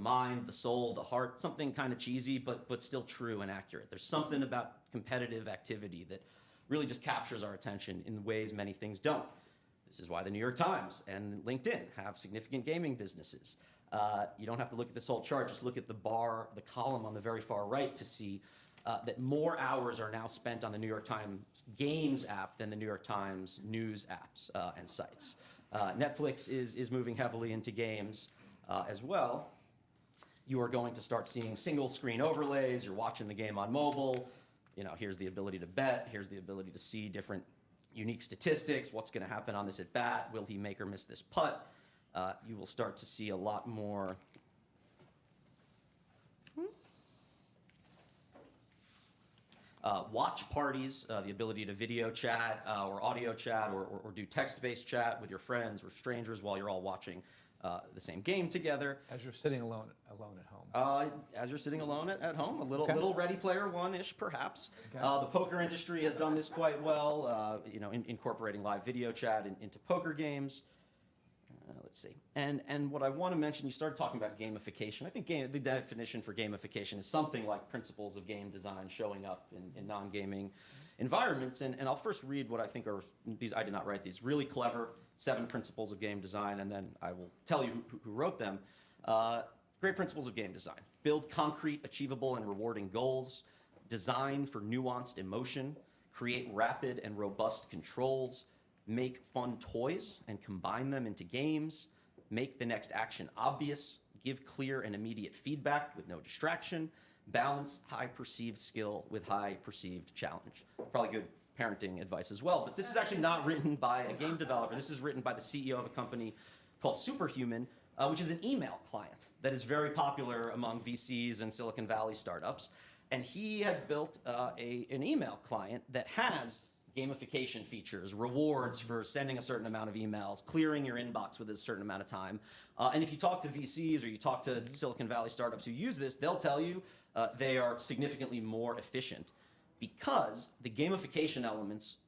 mind, the soul, the heart, something kind of cheesy, but still true and accurate. There's something about competitive activity that really just captures our attention in ways many things don't. This is why the New York Times and LinkedIn have significant gaming businesses. You don't have to look at this whole chart, just look at the column on the very far right to see that more hours are now spent on the New York Times Games app than the New York Times news apps and sites. Netflix is moving heavily into games as well. You are going to start seeing single screen overlays. You're watching the game on mobile. Here's the ability to bet. Here's the ability to see different unique statistics. What's going to happen on this at bat? Will he make or miss this putt? You will start to see a lot more watch parties, the ability to video chat or audio chat or do text-based chat with your friends or strangers while you're all watching the same game together. As you're sitting alone at home. As you're sitting alone at home, a little Ready Player One-ish, perhaps. Okay. The poker industry has done this quite well, incorporating live video chat into poker games. Let's see. And what I want to mention, you started talking about gamification. I think the definition for gamification is something like principles of game design showing up in non-gaming environments. And I'll first read what I think are these. I did not write these. Really clever 7 principles of game design, and then I will tell you who wrote them. Great principles of game design. Build concrete, achievable, and rewarding goals. Design for nuanced emotion. Create rapid and robust controls. Make fun toys and combine them into games. Make the next action obvious. Give clear and immediate feedback with no distraction. Balance high perceived skill with high perceived challenge. Probably good parenting advice as well, but this is actually not written by a game developer. This is written by the CEO of a company called Superhuman, which is an email client that is very popular among VCs and Silicon Valley startups. And he has built an email client that has gamification features, rewards for sending a certain amount of emails, clearing your inbox with a certain amount of time. And if you talk to VCs or you talk to Silicon Valley startups who use this, they'll tell you they are significantly more efficient because the gamification elements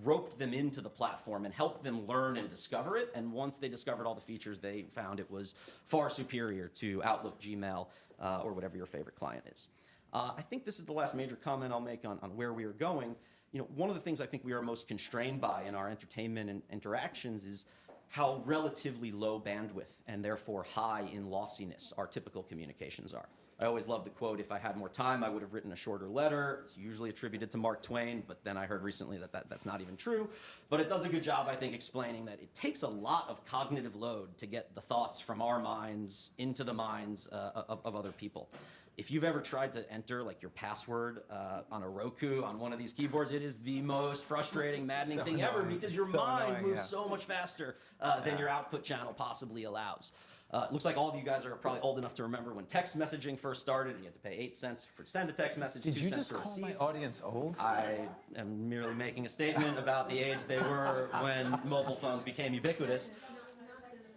roped them into the platform and helped them learn and discover it. And once they discovered all the features, they found it was far superior to Outlook, Gmail, or whatever your favorite client is. I think this is the last major comment I'll make on where we are going. One of the things I think we are most constrained by in our entertainment and interactions is how relatively low bandwidth and therefore high in lossiness our typical communications are. I always love the quote, if I had more time, I would have written a shorter letter. It's usually attributed to Mark Twain, but then I heard recently that's not even true. But it does a good job, I think, explaining that it takes a lot of cognitive load to get the thoughts from our minds into the minds of other people. If you've ever tried to enter like your password on a Roku on one of these keyboards, it is the most frustrating, maddening thing ever because your mind moves so much faster than your output channel possibly allows. It looks like all of you guys are probably old enough to remember when text messaging first started. You had to pay 8 cents to send a text message, 2 cents to receive. Did you just call my audience old? I am merely making a statement about the age they were when mobile phones became ubiquitous.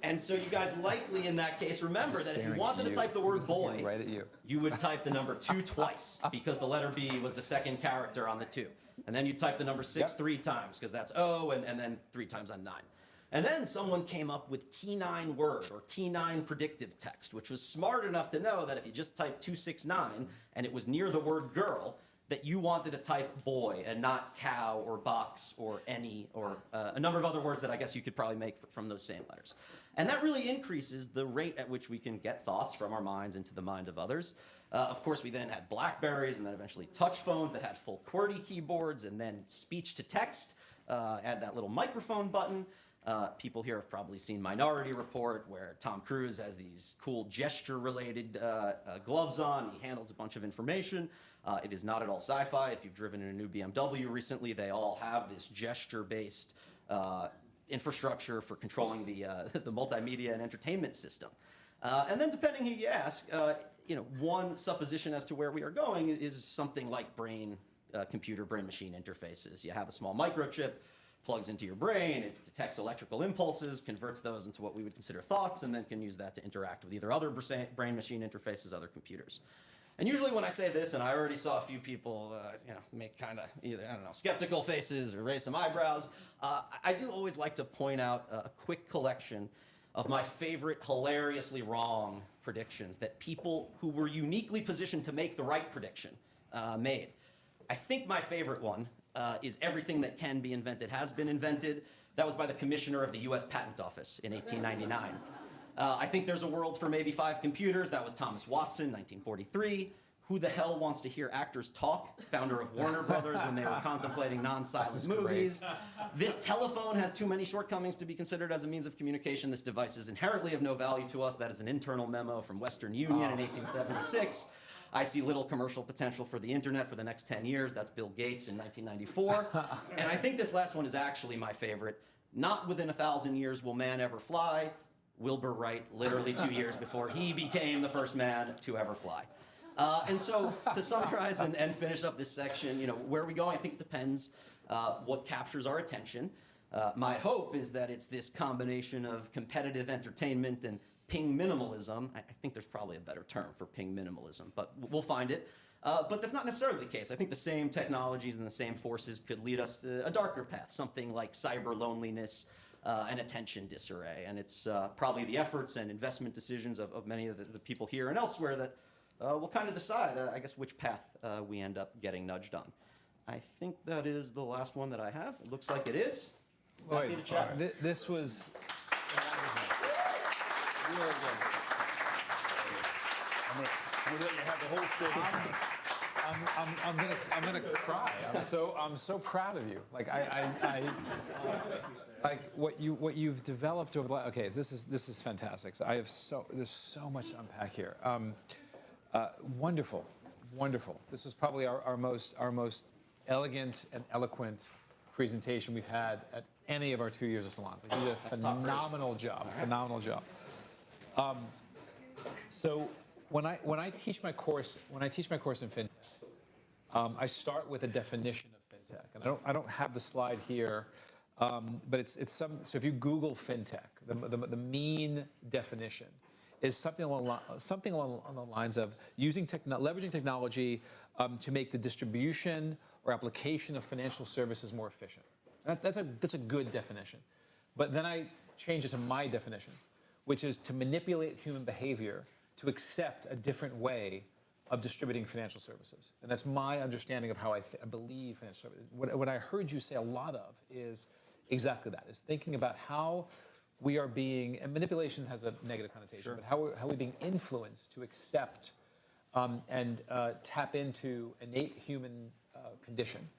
And so you guys likely in that case remember that if you wanted to type the word boy, right at you. You would type the number 2 twice because the letter B was the second character on the 2. And then you type the number 6 3 times because that's O and then 3 times on 9. And then someone came up with T9 word or T9 predictive text, which was smart enough to know that if you just typed 269 and it was near the word girl, that you wanted to type boy and not cow or box or any or a number of other words that I guess you could probably make from those same letters. And that really increases the rate at which we can get thoughts from our minds into the mind of others. Of course, we then had Blackberries and then eventually touch phones that had full QWERTY keyboards and then speech to text, add that little microphone button. People here have probably seen Minority Report, where Tom Cruise has these cool gesture-related gloves on. He handles a bunch of information. It is not at all sci-fi. If you've driven in a new BMW recently, they all have this gesture-based infrastructure for controlling the multimedia and entertainment system. And then, depending who you ask, one supposition as to where we are going is something like computer brain-machine interfaces. You have a small microchip, plugs into your brain, it detects electrical impulses, converts those into what we would consider thoughts, and then can use that to interact with either other brain-machine interfaces, other computers. And usually when I say this, and I already saw a few people, make kind of either, skeptical faces or raise some eyebrows, I do always like to point out a quick collection of my favorite hilariously wrong predictions that people who were uniquely positioned to make the right prediction made. I think my favorite one is everything that can be invented has been invented. That was by the commissioner of the US Patent Office in 1899. I think there's a world for maybe 5 computers. That was Thomas Watson, 1943. Who the hell wants to hear actors talk? Founder of Warner Brothers when they were contemplating non-silent movies. This telephone has too many shortcomings to be considered as a means of communication. This device is inherently of no value to us. That is an internal memo from Western Union in 1876. I see little commercial potential for the internet for the next 10 years. That's Bill Gates in 1994. And I think this last one is actually my favorite. Not within 1,000 years will man ever fly. Wilbur Wright, literally 2 years before he became the first man to ever fly. And so to summarize and finish up this section, where are we going? I think it depends what captures our attention. My hope is that it's this combination of competitive entertainment and ping minimalism. I think there's probably a better term for ping minimalism, but we'll find it. But that's not necessarily the case. I think the same technologies and the same forces could lead us to a darker path, something like cyber loneliness and attention disarray. And it's probably the efforts and investment decisions of many of the people here and elsewhere that will kind of decide, I guess, which path we end up getting nudged on. I think that is the last one that I have. It looks like it is. Happy to chat. This was really good. I'm gonna let you have the whole story. I'm gonna cry. I'm so proud of you. Like like what you've developed over the last. Okay, this is fantastic. So there's so much to unpack here. Wonderful. This was probably our most elegant and eloquent presentation we've had at any of our 2 years of salons. You did a phenomenal job. Phenomenal job. So when I teach my course in fintech, I start with a definition of fintech, and I don't have the slide here, but it's some. So if you Google fintech, the mean definition is something along the lines of leveraging technology to make the distribution or application of financial services more efficient. That's a good definition, but then I change it to my definition, which is to manipulate human behavior to accept a different way of distributing financial services. And that's my understanding of how I believe financial services. What I heard you say a lot of is exactly that, is thinking about how we are being, and manipulation has a negative connotation, sure, but how we're being influenced to accept and tap into innate human condition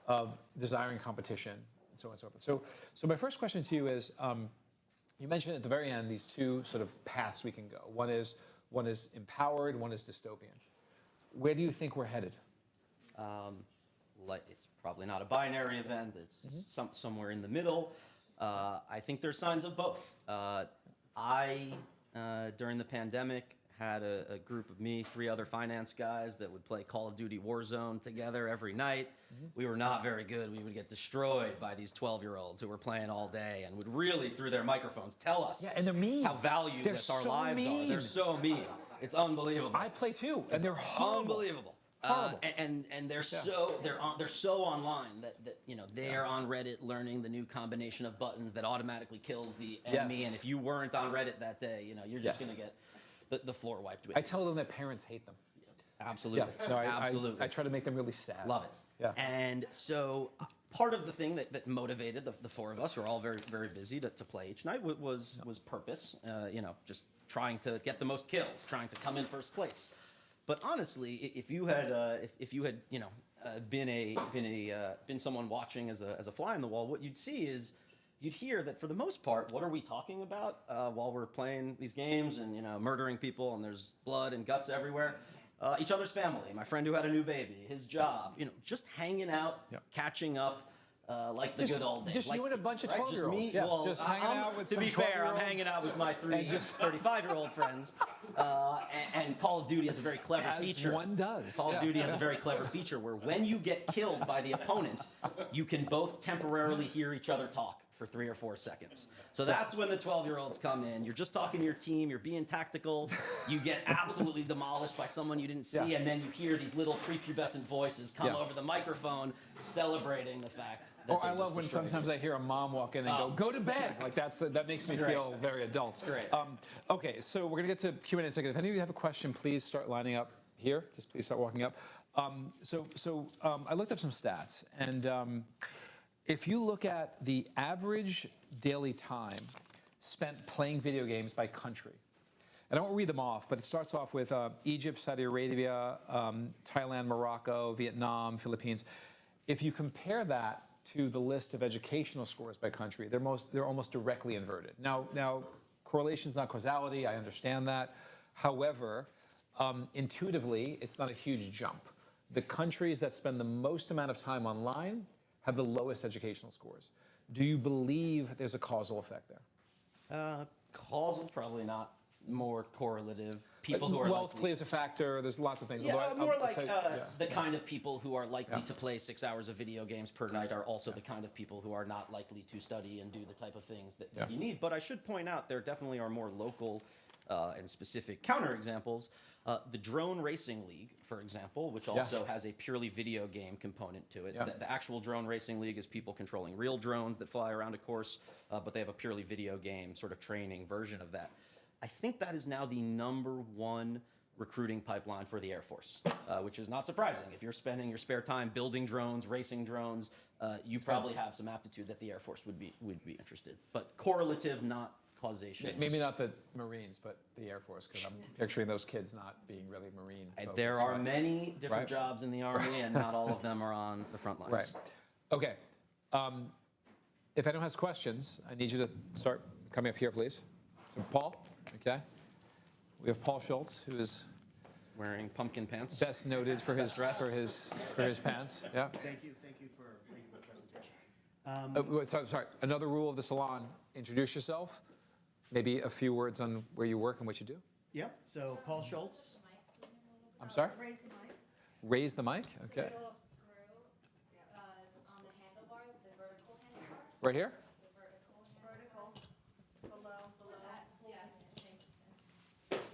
of desiring competition, and so on and so forth. So my first question to you is, you mentioned at the very end these two sort of paths we can go. One is empowered, one is dystopian. Where do you think we're headed? It's probably not a binary event. It's somewhere in the middle. I think there's signs of both. During the pandemic, had a group of me, 3 other finance guys that would play Call of Duty Warzone together every night. Mm-hmm. We were not very good. We would get destroyed by these 12-year-olds who were playing all day and would really, through their microphones, tell us and they're mean. How valueless our lives are. They're so mean. It's unbelievable. I play too, and they're horrible. Unbelievable. And they're so online that they are on Reddit learning the new combination of buttons that automatically kills the enemy. And if you weren't on Reddit that day, you're just going to get the floor wiped with. I tell them that parents hate them. Absolutely. Yeah. No, absolutely. I try to make them really sad. Love it. Yeah. And so part of the thing that motivated the 4 of us, who are all very, very busy to play each night, was purpose. Just trying to get the most kills, trying to come in first place. But honestly, if you had been someone watching as a fly on the wall, what you'd see is you'd hear that for the most part, what are we talking about while we're playing these games and murdering people and there's blood and guts everywhere? Each other's family, my friend who had a new baby, his job, just hanging out, catching up. Like the good old days. Just like, you and a bunch of 12-year-olds. Just me? Yeah, well, just hanging out with to some be fair, I'm 12-year-olds. hanging out with my three 35-year-old friends. And Call of Duty has a very clever feature. As one does. Call of Duty has a very clever feature where when you get killed by the opponent, you can both temporarily hear each other talk for 3 or 4 seconds. So that's when the 12-year-olds come in. You're just talking to your team. You're being tactical. You get absolutely demolished by someone you didn't see, and then you hear these little prepubescent voices come over the microphone celebrating the fact that I love when sometimes I hear a mom walk in and go to bed. Like that makes me feel very adult. It's great. Okay, so we're gonna get to Q&A in a second. If any of you have a question, please start lining up here. Just please start walking up. I looked up some stats, and if you look at the average daily time spent playing video games by country, and I won't read them off, but it starts off with Egypt, Saudi Arabia, Thailand, Morocco, Vietnam, Philippines. If you compare that to the list of educational scores by country, they're almost directly inverted. Now, correlation is not causality. I understand that. However, intuitively, it's not a huge jump. The countries that spend the most amount of time online have the lowest educational scores. Do you believe there's a causal effect there? Causal, probably not. More correlative. People who are wealth plays a factor. There's lots of things. Yeah, more like the kind of people who are likely to play 6 hours of video games per night are also the kind of people who are not likely to study and do the type of things that you need. But I should point out there definitely are more local and specific counterexamples. The Drone Racing League, for example, which also has a purely video game component to it. The actual Drone Racing League is people controlling real drones that fly around a course, but they have a purely video game sort of training version of that. I think that is now the #1 recruiting pipeline for the Air Force, which is not surprising. If you're spending your spare time building drones, racing drones, you probably have some aptitude that the Air Force would be interested. But correlative, not causation. Maybe not the Marines, but the Air Force, because I'm picturing those kids not being really Marine focused. There are many different jobs in the Army, and not all of them are on the front lines. Right. Okay. If anyone has questions, I need you to start coming up here, please. So Paul, okay. We have Paul Schultz, who is wearing pumpkin pants. Best noted for his pants. Yeah. Thank you for the presentation. Sorry. Another rule of the salon: introduce yourself. Maybe a few words on where you work and what you do. Yep. So Paul Schultz. I'm sorry. Raise the mic. Raise the mic. Okay. A little screw on the handlebar, the vertical handlebar. Right here. The Vertical. Below. Yes.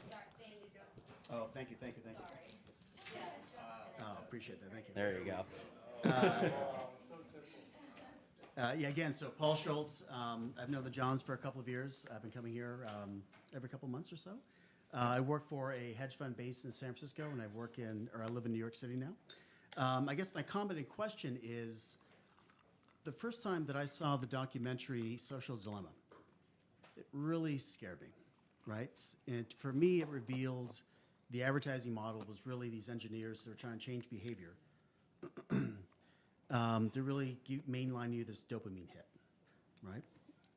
Sorry, thank you. Oh, thank you. Sorry. Oh, appreciate that. Thank you. There you go. Yeah, again, so Paul Schultz. I've known the Johns for a couple of years. I've been coming here every couple of months or so. I work for a hedge fund based in San Francisco, and I live in New York City now. I guess my comment and question is, the first time that I saw the documentary Social Dilemma, it really scared me, right? And for me, it revealed the advertising model was really these engineers that are trying to change behavior to really mainline you this dopamine hit, right?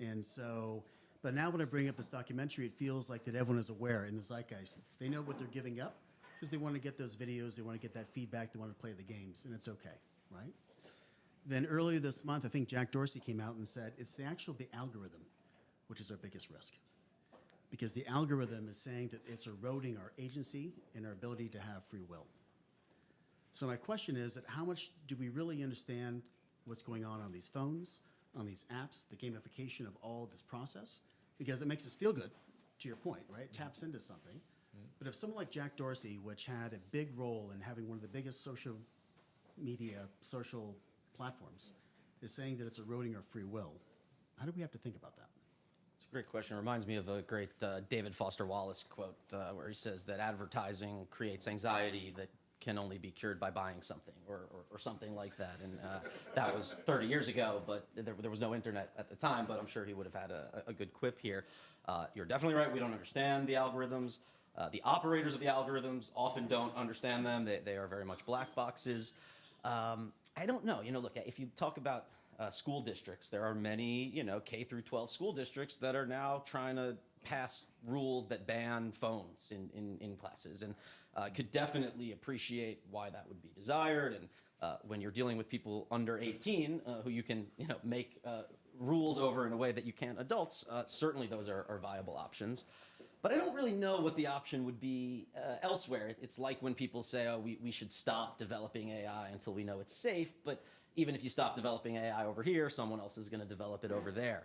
And so, but now when I bring up this documentary, it feels like that everyone is aware in the zeitgeist. They know what they're giving up because they want to get those videos, they want to get that feedback, they want to play the games, and it's okay, right? Then earlier this month, I think Jack Dorsey came out and said it's the algorithm, which is our biggest risk. Because the algorithm is saying that it's eroding our agency and our ability to have free will. So my question is that how much do we really understand what's going on these phones, on these apps, the gamification of all this process? Because it makes us feel good, to your point, right? It taps into something. But if someone like Jack Dorsey, which had a big role in having one of the biggest social platforms, is saying that it's eroding our free will, how do we have to think about that? It's a great question. It reminds me of a great David Foster Wallace quote where he says that advertising creates anxiety that can only be cured by buying something or something like that. And that was 30 years ago, but there was no internet at the time, but I'm sure he would have had a good quip here. You're definitely right. We don't understand the algorithms. The operators of the algorithms often don't understand them. They are very much black boxes. I don't know. Look, if you talk about school districts. There are many, K through 12 school districts that are now trying to pass rules that ban phones in classes, and could definitely appreciate why that would be desired. And when you're dealing with people under 18 who you can, make rules over in a way that you can't adults, certainly those are viable options. But I don't really know what the option would be elsewhere. It's like when people say, oh, we should stop developing AI until we know it's safe. But even if you stop developing AI over here, someone else is going to develop it over there.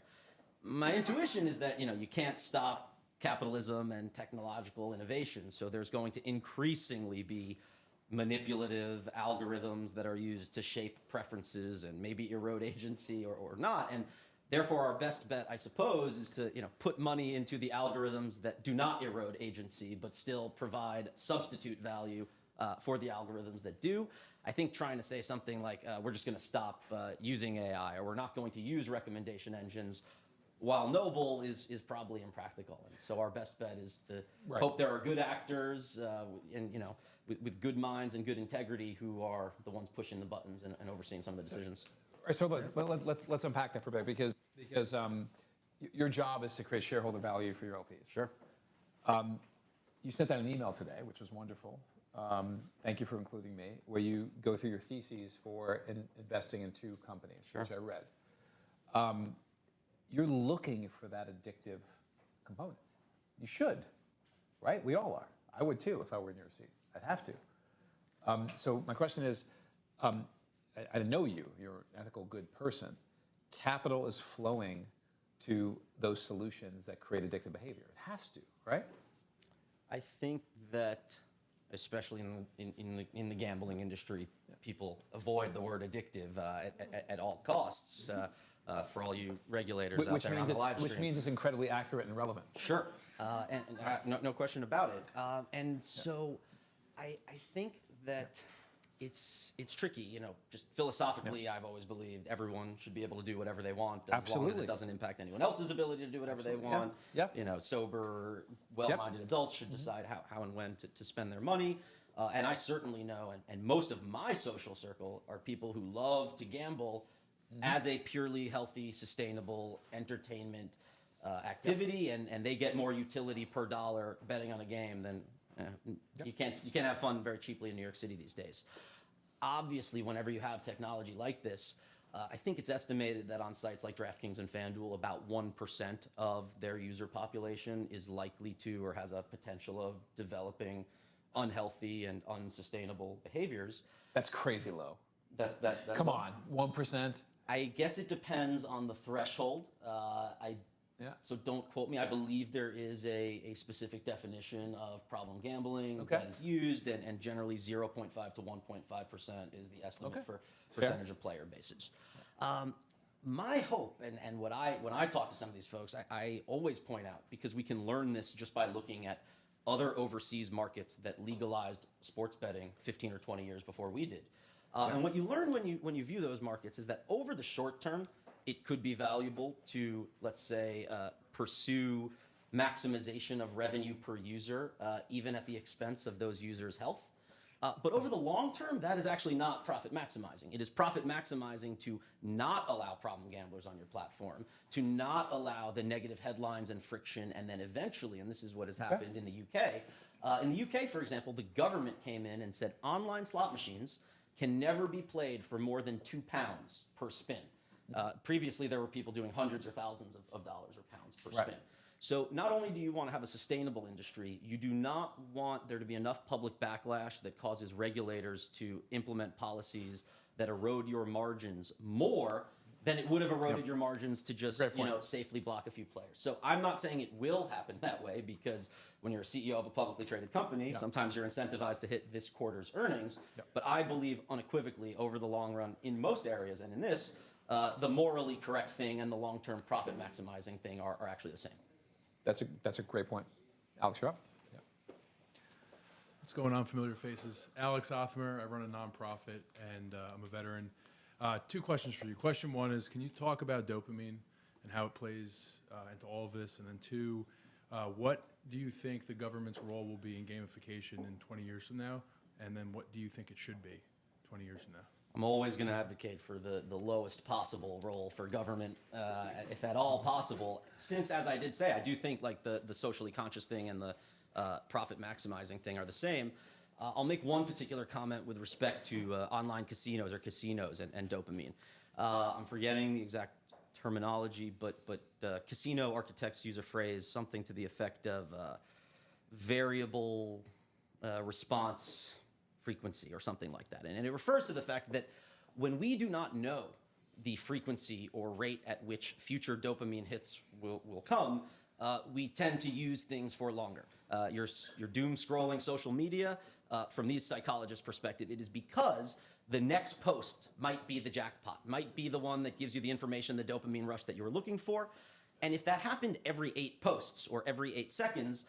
My intuition is that, you can't stop capitalism and technological innovation. So there's going to increasingly be manipulative algorithms that are used to shape preferences and maybe erode agency or not. And therefore, our best bet, I suppose, is to put money into the algorithms that do not erode agency, but still provide substitute value for the algorithms that do. I think trying to say something like we're just going to stop using AI, or we're not going to use recommendation engines, while noble, is probably impractical. And so our best bet is to hope there are good actors and with good minds and good integrity who are the ones pushing the buttons and overseeing some of the decisions. Right, so let's unpack that for a bit, because your job is to create shareholder value for your LPs. Sure. You sent out an email today, which was wonderful. Thank you for including me, where you go through your theses for investing in 2 companies, which I read. You're looking for that addictive component. You should, right? We all are. I would too if I were in your seat. I'd have to. So my question is, I know you. You're an ethical, good person. Capital is flowing to those solutions that create addictive behavior. It has to, right? I think that, especially in the gambling industry, people avoid the word addictive at all costs. For all you regulators out there on the live stream. Which means it's incredibly accurate and relevant. Sure, and no question about it. And so I think that it's tricky. Just philosophically, I've always believed everyone should be able to do whatever they want, as long as it doesn't impact anyone else's ability to do whatever they want. Sober, well-minded adults should decide how and when to spend their money. And I certainly know, and most of my social circle are people who love to gamble as a purely healthy, sustainable entertainment activity, and they get more utility per dollar betting on a game than you can't have fun very cheaply in New York City these days. Obviously, whenever you have technology like this, I think it's estimated that on sites like DraftKings and FanDuel, about 1% of their user population is likely to or has a potential of developing unhealthy and unsustainable behaviors. That's crazy low. That's Come on, 1%. I guess it depends on the threshold. So don't quote me. I believe there is a specific definition of problem gambling that is used, and generally 0.5 to 1.5% is the estimate for percentage of player bases. My hope, and when I talk to some of these folks, I always point out, because we can learn this just by looking at other overseas markets that legalized sports betting 15 or 20 years before we did. And what you learn when you view those markets is that over the short term, it could be valuable to, let's say, pursue maximization of revenue per user, even at the expense of those users' health. But over the long term, that is actually not profit maximizing. It is profit maximizing to not allow problem gamblers on your platform, to not allow the negative headlines and friction, and then eventually, and this is what has happened in the UK. In the UK, for example, the government came in and said online slot machines can never be played for more than £2 per spin. Previously, there were people doing hundreds or thousands of dollars or pounds per spin. So not only do you want to have a sustainable industry, you do not want there to be enough public backlash that causes regulators to implement policies that erode your margins more than it would have eroded your margins to just safely block a few players. So I'm not saying it will happen that way, because when you're a CEO of a publicly traded company, sometimes you're incentivized to hit this quarter's earnings. But I believe unequivocally over the long run in most areas, and in this, the morally correct thing and the long-term profit maximizing thing are actually the same. That's a great point. Alex, you're up. What's going on, familiar faces? Alex Othmer, I run a nonprofit, and I'm a veteran. 2 questions for you. Question 1 is, can you talk about dopamine and how it plays into all of this? And then 2, what do you think the government's role will be in gamification in 20 years from now? And then what do you think it should be 20 years from now? I'm always going to advocate for the lowest possible role for government, if at all possible. Since, as I did say, I do think like the socially conscious thing and the profit maximizing thing are the same. I'll make one particular comment with respect to online casinos or casinos and dopamine. I'm forgetting the exact terminology, but casino architects use a phrase, something to the effect of variable response frequency or something like that. And it refers to the fact that when we do not know the frequency or rate at which future dopamine hits will come, we tend to use things for longer. You're doom scrolling social media. From these psychologists' perspective, it is because the next post might be the jackpot, might be the one that gives you the information, the dopamine rush that you were looking for. And if that happened every 8 posts or every 8 seconds,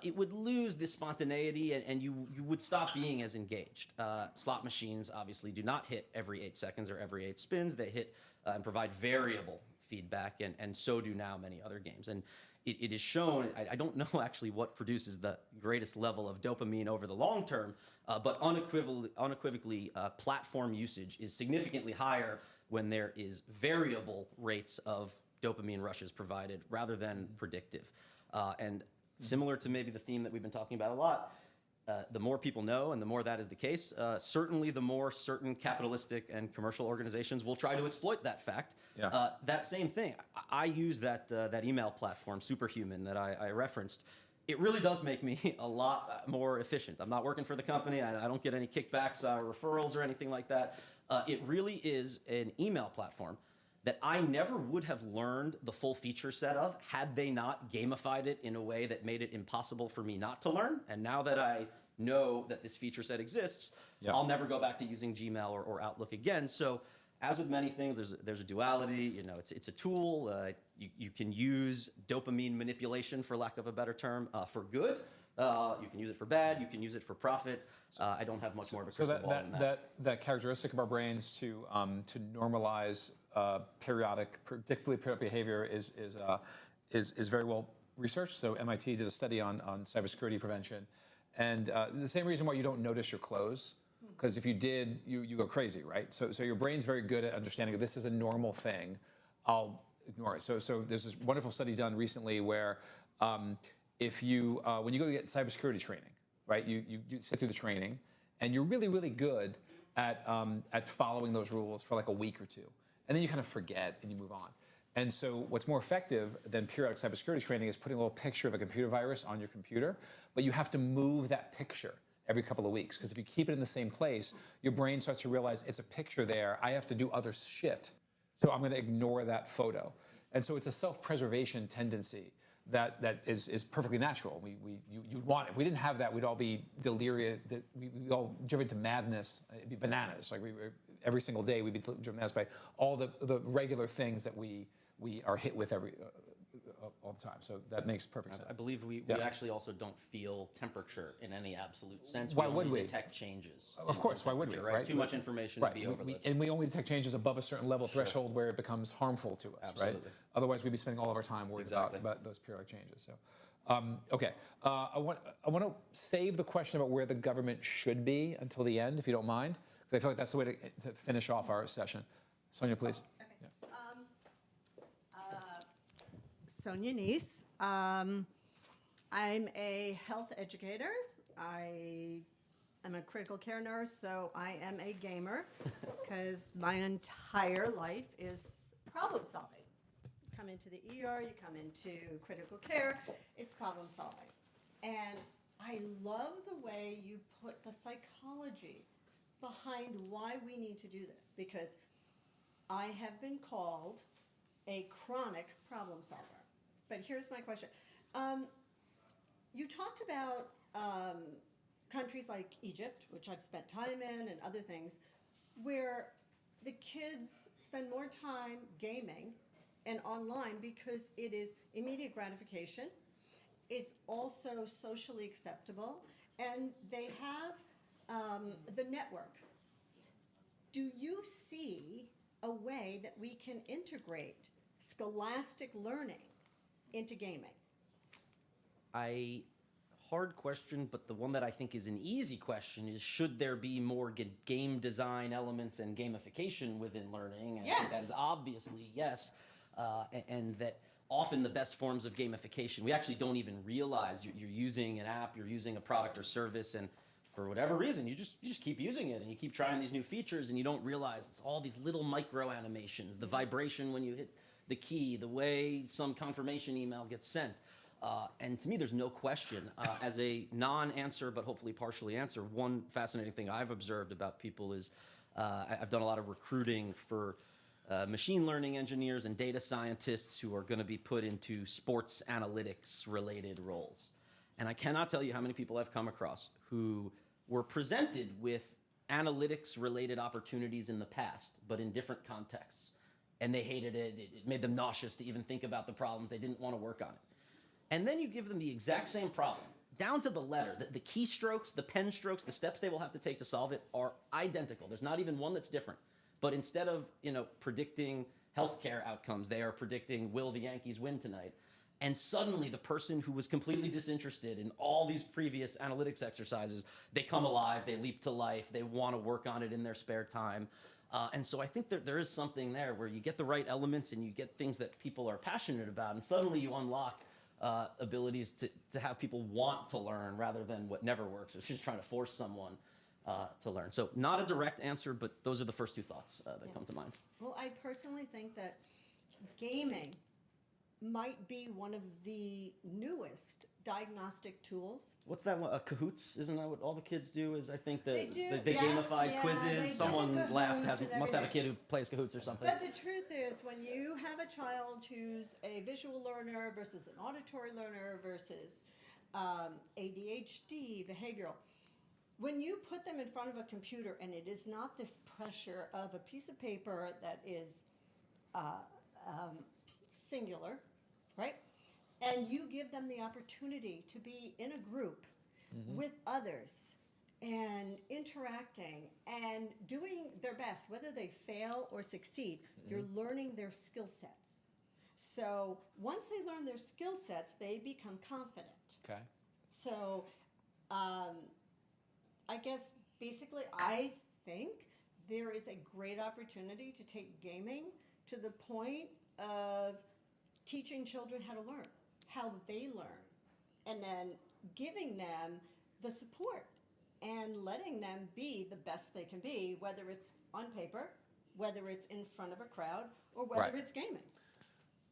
it would lose the spontaneity and you would stop being as engaged. Slot machines obviously do not hit every 8 seconds or every 8 spins. They hit and provide variable feedback, and so do now many other games. And it is shown, I don't know actually what produces the greatest level of dopamine over the long term, but unequivocally platform usage is significantly higher when there is variable rates of dopamine rushes provided rather than predictive. And similar to maybe the theme that we've been talking about a lot, the more people know and the more that is the case, certainly the more certain capitalistic and commercial organizations will try to exploit that fact. Yeah. That same thing, I use that email platform, Superhuman, that I referenced. It really does make me a lot more efficient. I'm not working for the company. I don't get any kickbacks, referrals, or anything like that. It really is an email platform that I never would have learned the full feature set of had they not gamified it in a way that made it impossible for me not to learn. And now that I know that this feature set exists, Yeah. I'll never go back to using Gmail or Outlook again. So as with many things, there's a duality. You know, it's a tool. You can use dopamine manipulation, for lack of a better term, for good. You can use it for bad. You can use it for profit. I don't have much more of a crystal ball than that. That characteristic of our brains to normalize predictably periodic behavior is very well researched. So MIT did a study on cybersecurity prevention, and the same reason why you don't notice your clothes, because if you did, you go crazy, right? So your brain's very good at understanding that this is a normal thing. I'll ignore it. So there's this wonderful study done recently where if you when you go get cybersecurity training, right? You sit through the training, and you're really, really good at following those rules for like a week or 2. And then you kind of forget and you move on. And so what's more effective than periodic cybersecurity training is putting a little picture of a computer virus on your computer, but you have to move that picture every couple of weeks, because if you keep it in the same place, your brain starts to realize it's a picture there, I have to do other shit, so I'm going to ignore that photo. And so it's a self-preservation tendency that is perfectly natural. You'd want it. If we didn't have that, we'd all be delirious. We'd all driven to madness. It'd be bananas. Like every single day, we'd be driven madness by all the regular things that we are hit with all the time. So that makes perfect sense. I believe we actually also don't feel temperature in any absolute sense. Why would we? Detect changes. Of course, why would we? Right? Too much information to be overloaded. And we only detect changes above a certain level threshold where it becomes harmful to us, Absolutely. right? Otherwise, we'd be spending all of our time worried about those periodic changes. So, okay, I want to save the question about where the government should be until the end, if you don't mind, because I feel like that's the way to finish off our session. Sonia, please. Okay. Sonia Neese. I'm a health educator. I am a critical care nurse, so I am a gamer because my entire life is problem solving. You come into the ER, you come into critical care, it's problem solving. And I love the way you put the psychology behind why we need to do this, because I have been called a chronic problem solver. But here's my question. You talked about countries like Egypt, which I've spent time in, and other things, where the kids spend more time gaming and online because it is immediate gratification. It's also socially acceptable, and they have the network. Do you see a way that we can integrate scholastic learning into gaming? I hard question, but the one that I think is an easy question is, should there be more game design elements and gamification within learning? And I think that is obviously yes, and that often the best forms of gamification, we actually don't even realize you're using an app, you're using a product or service, and for whatever reason, you just keep using it and you keep trying these new features and you don't realize it's all these little micro animations, the vibration when you hit the key, the way some confirmation email gets sent. And to me, there's no question, as a non-answer, but hopefully partially answer, one fascinating thing I've observed about people is I've done a lot of recruiting for machine learning engineers and data scientists who are going to be put into sports analytics related roles. And I cannot tell you how many people I've come across who were presented with analytics related opportunities in the past, but in different contexts. And they hated it. It made them nauseous to even think about the problems. They didn't want to work on it. And then you give them the exact same problem, down to the letter. The keystrokes, the pen strokes, the steps they will have to take to solve it are identical. There's not even one that's different. But instead of predicting healthcare outcomes, they are predicting, will the Yankees win tonight? And suddenly the person who was completely disinterested in all these previous analytics exercises, they come alive, they leap to life, they want to work on it in their spare time. And so I think there is something there where you get the right elements and you get things that people are passionate about, and suddenly you unlock abilities to have people want to learn rather than what never works. It's just trying to force someone to learn. So not a direct answer, but those are the first two thoughts that come to mind. Well, I personally think that gaming might be one of the newest diagnostic tools. What's that one? Cahoots? Isn't that what all the kids do? Is I think They do, they yeah, gamify yeah, quizzes. they do Someone the laughed. Cahoots and Must have a everything. kid who plays Cahoots or something. But the truth is, when you have a child who's a visual learner versus an auditory learner versus ADHD, behavioral, when you put them in front of a computer and it is not this pressure of a piece of paper that is singular, right? And you give them the opportunity to be in a group with others and interacting and doing their best, whether they fail or succeed, you're learning their skill sets. So once they learn their skill sets, they become confident. Okay. So I guess basically I think there is a great opportunity to take gaming to the point of teaching children how to learn, how they learn, and then giving them the support and letting them be the best they can be, whether it's on paper, whether it's in front of a crowd, or whether Right. it's gaming.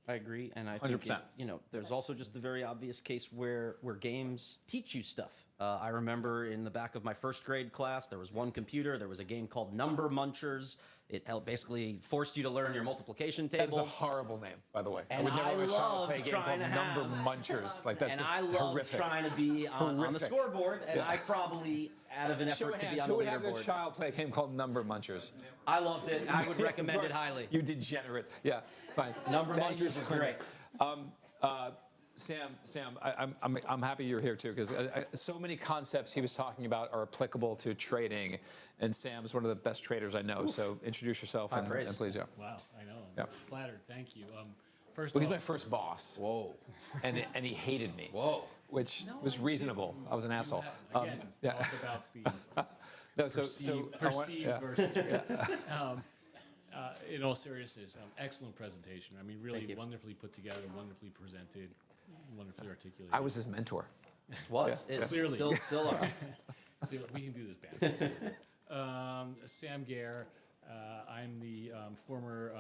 I agree, and I think 100%. there's also just the very obvious case where games teach you stuff. I remember in the back of my first grade class, there was one computer. There was a game called Number Munchers. It basically forced you to learn your multiplication tables. That's a horrible name, by the way. And I would never I let a child loved play a game trying called to have- Number Munchers. Like, that's And just I loved horrific. trying to be on the Horrific. scoreboard, and I probably, out of an Show effort of to be hands, on who the would have their leaderboard, child play a game called Number Munchers? I loved it. I would recommend Of it course. highly. You degenerate. Yeah, fine. Number Thank you Munchers is for great. Sam, I'm happy you're here too, because so many concepts he was talking about are applicable to trading, and Sam's one of the best traders I know. So introduce yourself and praise. please, yeah. Wow, I know. I'm Yeah. flattered. Thank you. First Well, he's off, my first boss, Whoa. and he hated me. Whoa. Which No, was I reasonable. didn't. I was an You asshole. haven't. Again, yeah. talk about the No, so perceived, I want- perceived yeah. versus. In all seriousness, excellent presentation. I mean, Thank really you. wonderfully put together, wonderfully presented, wonderfully articulated. I was his mentor. Was. Yeah. Is. Clearly. Still are. So we can do this band. Sam Gare. I'm the former,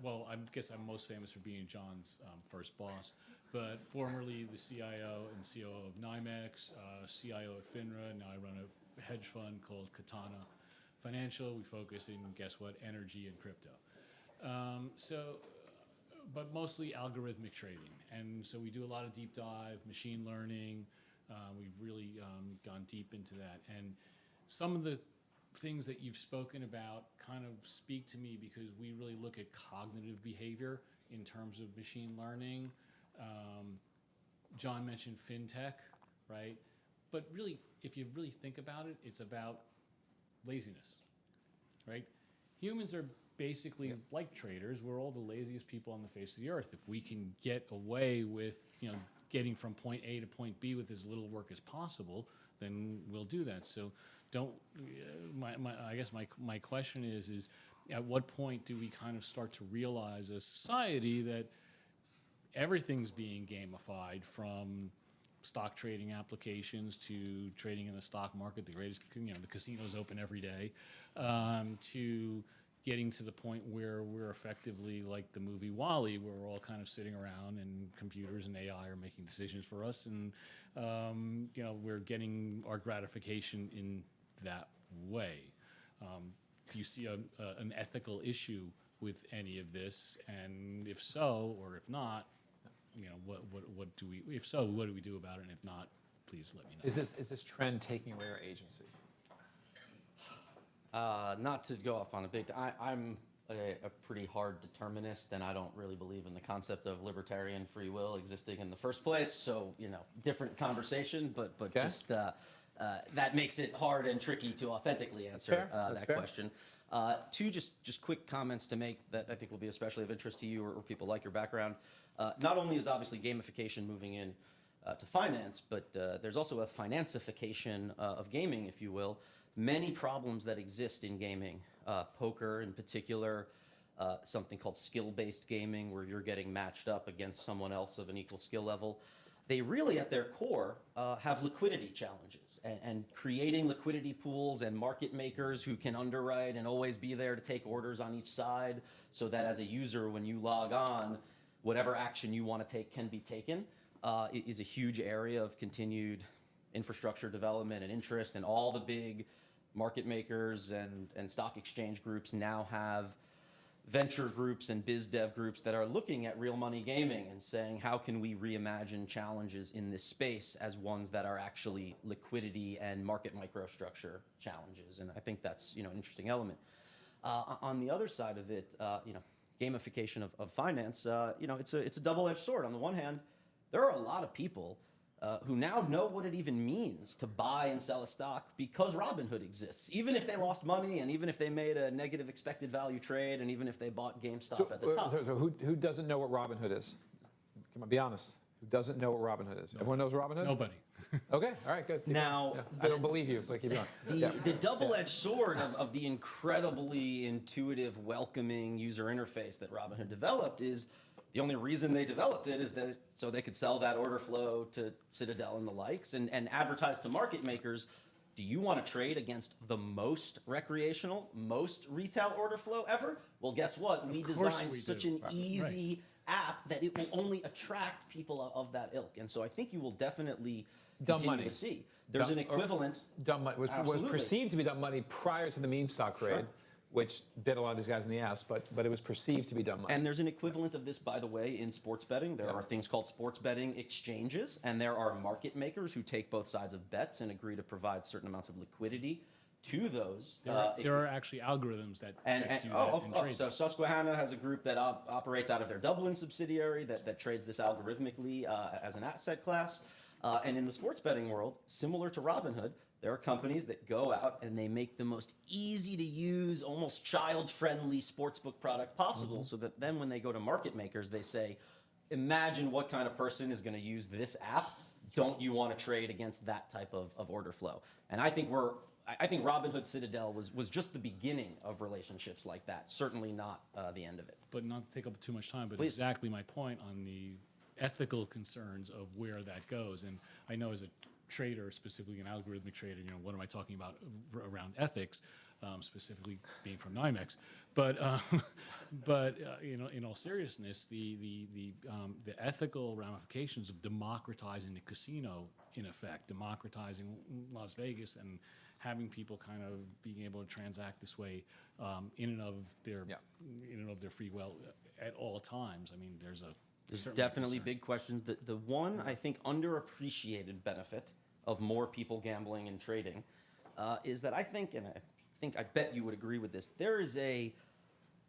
well, I guess I'm most famous for being John's first boss, but formerly the CIO and COO of NYMEX, CIO at FINRA. Now I run a hedge fund called Katana Financial. We focus in, guess what, energy and crypto. But mostly algorithmic trading. And so we do a lot of deep dive, machine learning. We've really gone deep into that. And some of the things that you've spoken about kind of speak to me because we really look at cognitive behavior in terms of machine learning. John mentioned fintech, right? But really, if you really think about it, it's about laziness, right? Humans are basically like traders. We're all the laziest people on the face of the earth. If we can get away with, getting from point A to point B with as little work as possible, then we'll do that. So don't, I guess my question is at what point do we kind of start to realize as society that everything's being gamified, from stock trading applications to trading in the stock market, the greatest, the casinos open every day, to getting to the point where we're effectively like the movie WALL-E, where we're all kind of sitting around and computers and AI are making decisions for us, and we're getting our gratification in that way. Do you see an ethical issue with any of this? And if so, or if not, what do we? If so, what do we do about it? And if not, please let me know. Is this trend taking away our agency? Not to go off on a big. I'm a pretty hard determinist, and I don't really believe in the concept of libertarian free will existing in the first place. So different conversation, but Okay. just that makes it hard and tricky to authentically answer that fair. question. Two just quick comments to make that I think will be especially of interest to you or people like your background. Not only is obviously gamification moving in to finance, but there's also a financification of gaming, if you will. Many problems that exist in gaming, poker in particular, something called skill-based gaming, where you're getting matched up against someone else of an equal skill level. They really, at their core, have liquidity challenges, and creating liquidity pools and market makers who can underwrite and always be there to take orders on each side, so that as a user, when you log on, whatever action you want to take can be taken, is a huge area of continued infrastructure development and interest. And all the big market makers and stock exchange groups now have venture groups and biz dev groups that are looking at real money gaming and saying, how can we reimagine challenges in this space as ones that are actually liquidity and market microstructure challenges? And I think that's an interesting element. On the other side of it, gamification of finance, it's a double-edged sword. On the one hand, there are a lot of people who now know what it even means to buy and sell a stock because Robinhood exists. Even if they lost money, and even if they made a negative expected value trade, and even if they bought GameStop at the top. So who doesn't know what Robinhood is? Come on, be honest. Who doesn't know what Robinhood is? Everyone knows Robinhood? Nobody. Okay, all right, good. Now, I don't believe you, but keep going. the double-edged sword of the incredibly intuitive, welcoming user interface that Robinhood developed is the only reason they developed it is that so they could sell that order flow to Citadel and the likes and advertise to market makers. Do you want to trade against the most recreational, most retail order flow ever? Well, guess what? We designed such an easy app that it will only attract people of that ilk. And so I think you will definitely continue to see. There's an equivalent. Dumb money was perceived to be dumb money prior to the meme stock raid, which bit a lot of these guys in the ass, but it was perceived to be dumb money. And there's an equivalent of this, by the way, in sports betting. There are things called sports betting exchanges, and there are market makers who take both sides of bets and agree to provide certain amounts of liquidity to those. There are actually algorithms that do that in trading. So Susquehanna has a group that operates out of their Dublin subsidiary that trades this algorithmically as an asset class. And in the sports betting world, similar to Robinhood, there are companies that go out and they make the most easy to use, almost child-friendly sportsbook product possible, so that then when they go to market makers, they say, imagine what kind of person is going to use this app. Don't you want to trade against that type of order flow? And I think Robinhood Citadel was just the beginning of relationships like that, certainly not the end of it. But not to take up too much time, but Please. exactly my point on the ethical concerns of where that goes. And I know as a trader, specifically an algorithmic trader, what am I talking about around ethics, specifically being from NYMEX? But in all seriousness, the ethical ramifications of democratizing the casino, in effect, democratizing Las Vegas and having people kind of being able to transact this way in and of their free will at all times. I mean, there's definitely big questions. The one, I think, underappreciated benefit of more people gambling and trading is that I bet you would agree with this, there is a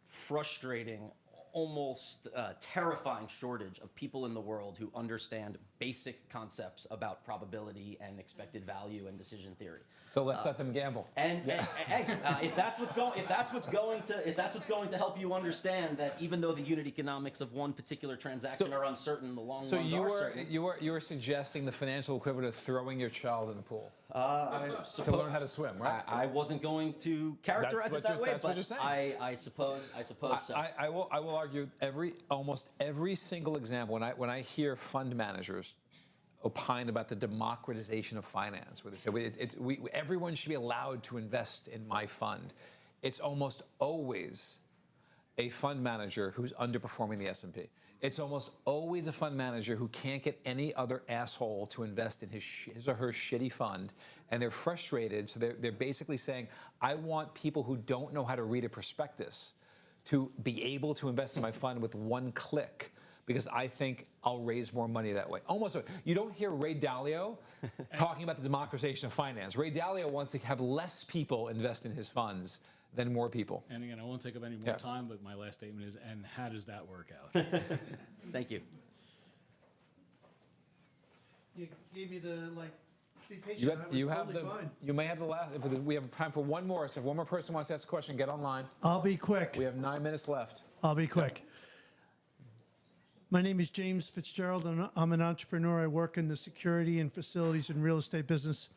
frustrating, almost terrifying shortage of people in the world who understand basic concepts about probability and expected value and decision theory. So let's let them gamble. And if that's what's going to help you understand that even though the unit economics of one particular transaction are uncertain, the long ones are certain. You were suggesting the financial equivalent of throwing your child in the pool to learn how to swim, right? I wasn't going to characterize it that way, that's what but you're saying. I suppose so. I will argue almost every single example when I hear fund managers opine about the democratization of finance, where they say everyone should be allowed to invest in my fund. It's almost always a fund manager who's underperforming the S&P. It's almost always a fund manager who can't get any other asshole to invest in his or her shitty fund, and they're frustrated. So they're basically saying, I want people who don't know how to read a prospectus to be able to invest in my fund with one click, because I think I'll raise more money that way. Almost, you don't hear Ray Dalio talking about the democratization of finance. Ray Dalio wants to have less people invest in his funds than more people. And again, I won't take up any more time, but my last statement is, and how does that work out? Thank you. You gave me the, like, be patient. You may have the last, we have time for one more. So if one more person wants to ask a question, get online. I'll be quick. We have 9 minutes left. I'll be quick. My name is James Fitzgerald, and I'm an entrepreneur. I work in the security and facilities and real estate business.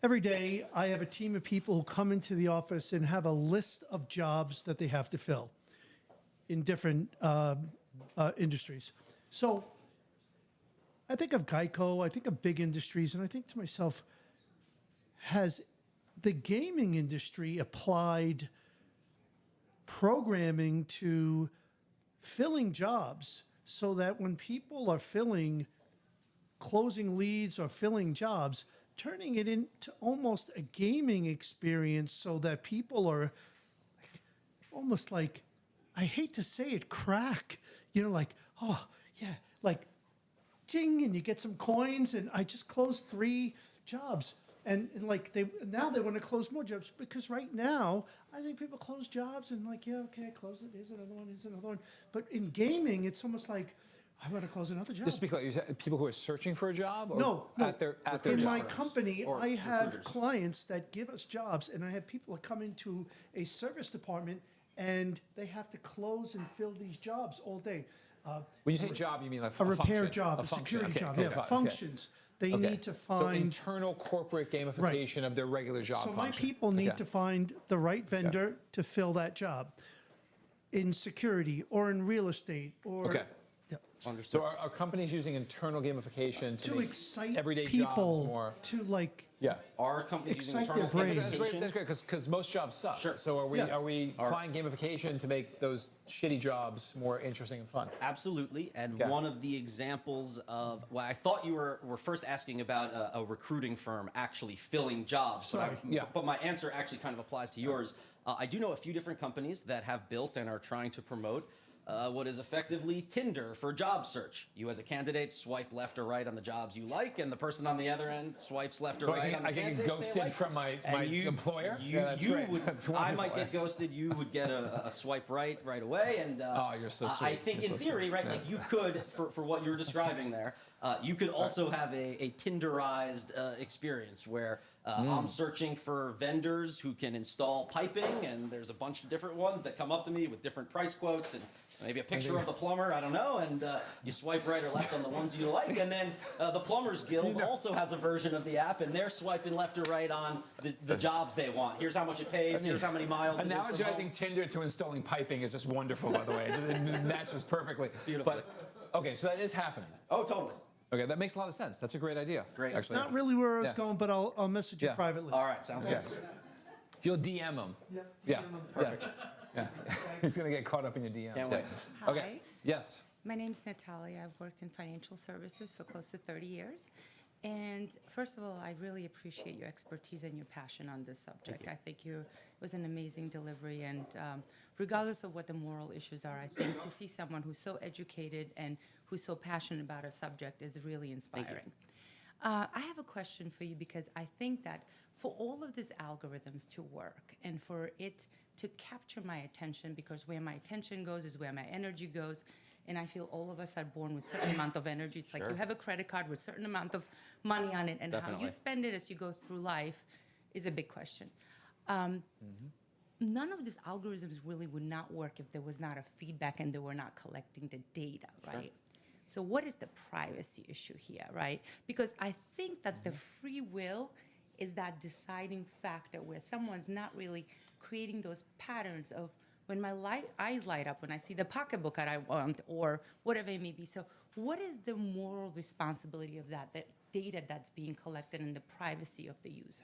Every day, I have a team of people who come into the office and have a list of jobs that they have to fill in different industries. So I think of Geico, I think of big industries, and I think to myself, has the gaming industry applied programming to filling jobs so that when people are closing leads or filling jobs, turning it into almost a gaming experience so that people are almost like, I hate to say it, crack, like, oh, yeah, like, ding, and you get some coins, and I just closed 3 jobs. And like now they want to close more jobs, because right now I think people close jobs and like, yeah, okay, I close it. Here's another one. Here's another one. But in gaming, it's almost like I want to close another job. Just because you said people who are searching for a job, or no, at their in job? my company, Or I have recruiters. clients that give us jobs, and I have people that come into a service department and they have to close and fill these jobs all day. When you say job, you mean like A repair function, job, a function. security Okay, job, okay, yeah, fine, okay. functions. They Okay. need to So find. internal corporate gamification of their regular job So function. my people need Okay. to find the right vendor to fill that job in security or in real estate or. Okay. Yeah. So are companies using internal gamification to To make excite everyday jobs people more? to like. Yeah. Are companies using Excite internal their brain. gamification? That's great, because most jobs suck. Sure. So are Yeah. we applying gamification to make those shitty jobs more interesting and fun? Absolutely, and Yeah. one of the examples of, well, I thought you were first asking about a recruiting firm actually filling jobs, Sorry. but my answer actually kind of applies to yours. I do know a few different companies that have built and are trying to promote what is effectively Tinder for job search. You as a candidate swipe left or right on the jobs you like, and the person on the other end swipes left or So right on the I can candidates get they ghosted like. from my And employer? You, Yeah, that's you great. would, That's I wonderful. might get ghosted. You would get a swipe right away. And Oh, you're so I sweet. think You're in so theory, sweet. right, Yeah. like you could, for what you're describing there, you could also have a Tinderized experience where I'm searching for vendors who can install piping, and there's a bunch of different ones that come up to me with different price quotes and maybe a picture of the plumber, I don't know, and you swipe right or left on the ones you like, and then the Plumbers Guild also has a version of the app, and they're swiping left or right on the jobs they want. Here's how much it pays, here's how many miles it is from Analogizing home. Tinder to installing piping is just wonderful, by the way. It matches perfectly. Beautifully. But, okay, so that is happening. Oh, totally. Okay, that makes a lot of sense. That's a great idea. Great. Actually. Not really where I was Yeah. going, but I'll message you Yeah. privately. All right, sounds good. You'll DM them. Yeah. Perfect. Yeah. He's going to get caught up in your DMs. Can't wait. Okay. Hi. Yes. My name's Natalia. I've worked in financial services for close to 30 years. And first of all, I really appreciate your expertise and your passion on this subject. I think it was an amazing delivery. And regardless of what the moral issues are, I think to see someone who's so educated and who's so passionate about a subject is really inspiring. I have a question for you, because I think that for all of these algorithms to work and for it to capture my attention, because where my attention goes is where my energy goes, And I feel all of us are born with a certain amount of energy. It's like you have a credit card with a certain amount of money on it, and how Definitely. you spend it as you go through life is a big question. None of these algorithms really would not work if there was not a feedback and they were not collecting the data, right? So what is the privacy issue here, right? Because I think that the free will is that deciding factor where someone's not really creating those patterns of when my eyes light up when I see the pocketbook that I want or whatever it may be. So what is the moral responsibility of that data that's being collected and the privacy of the user?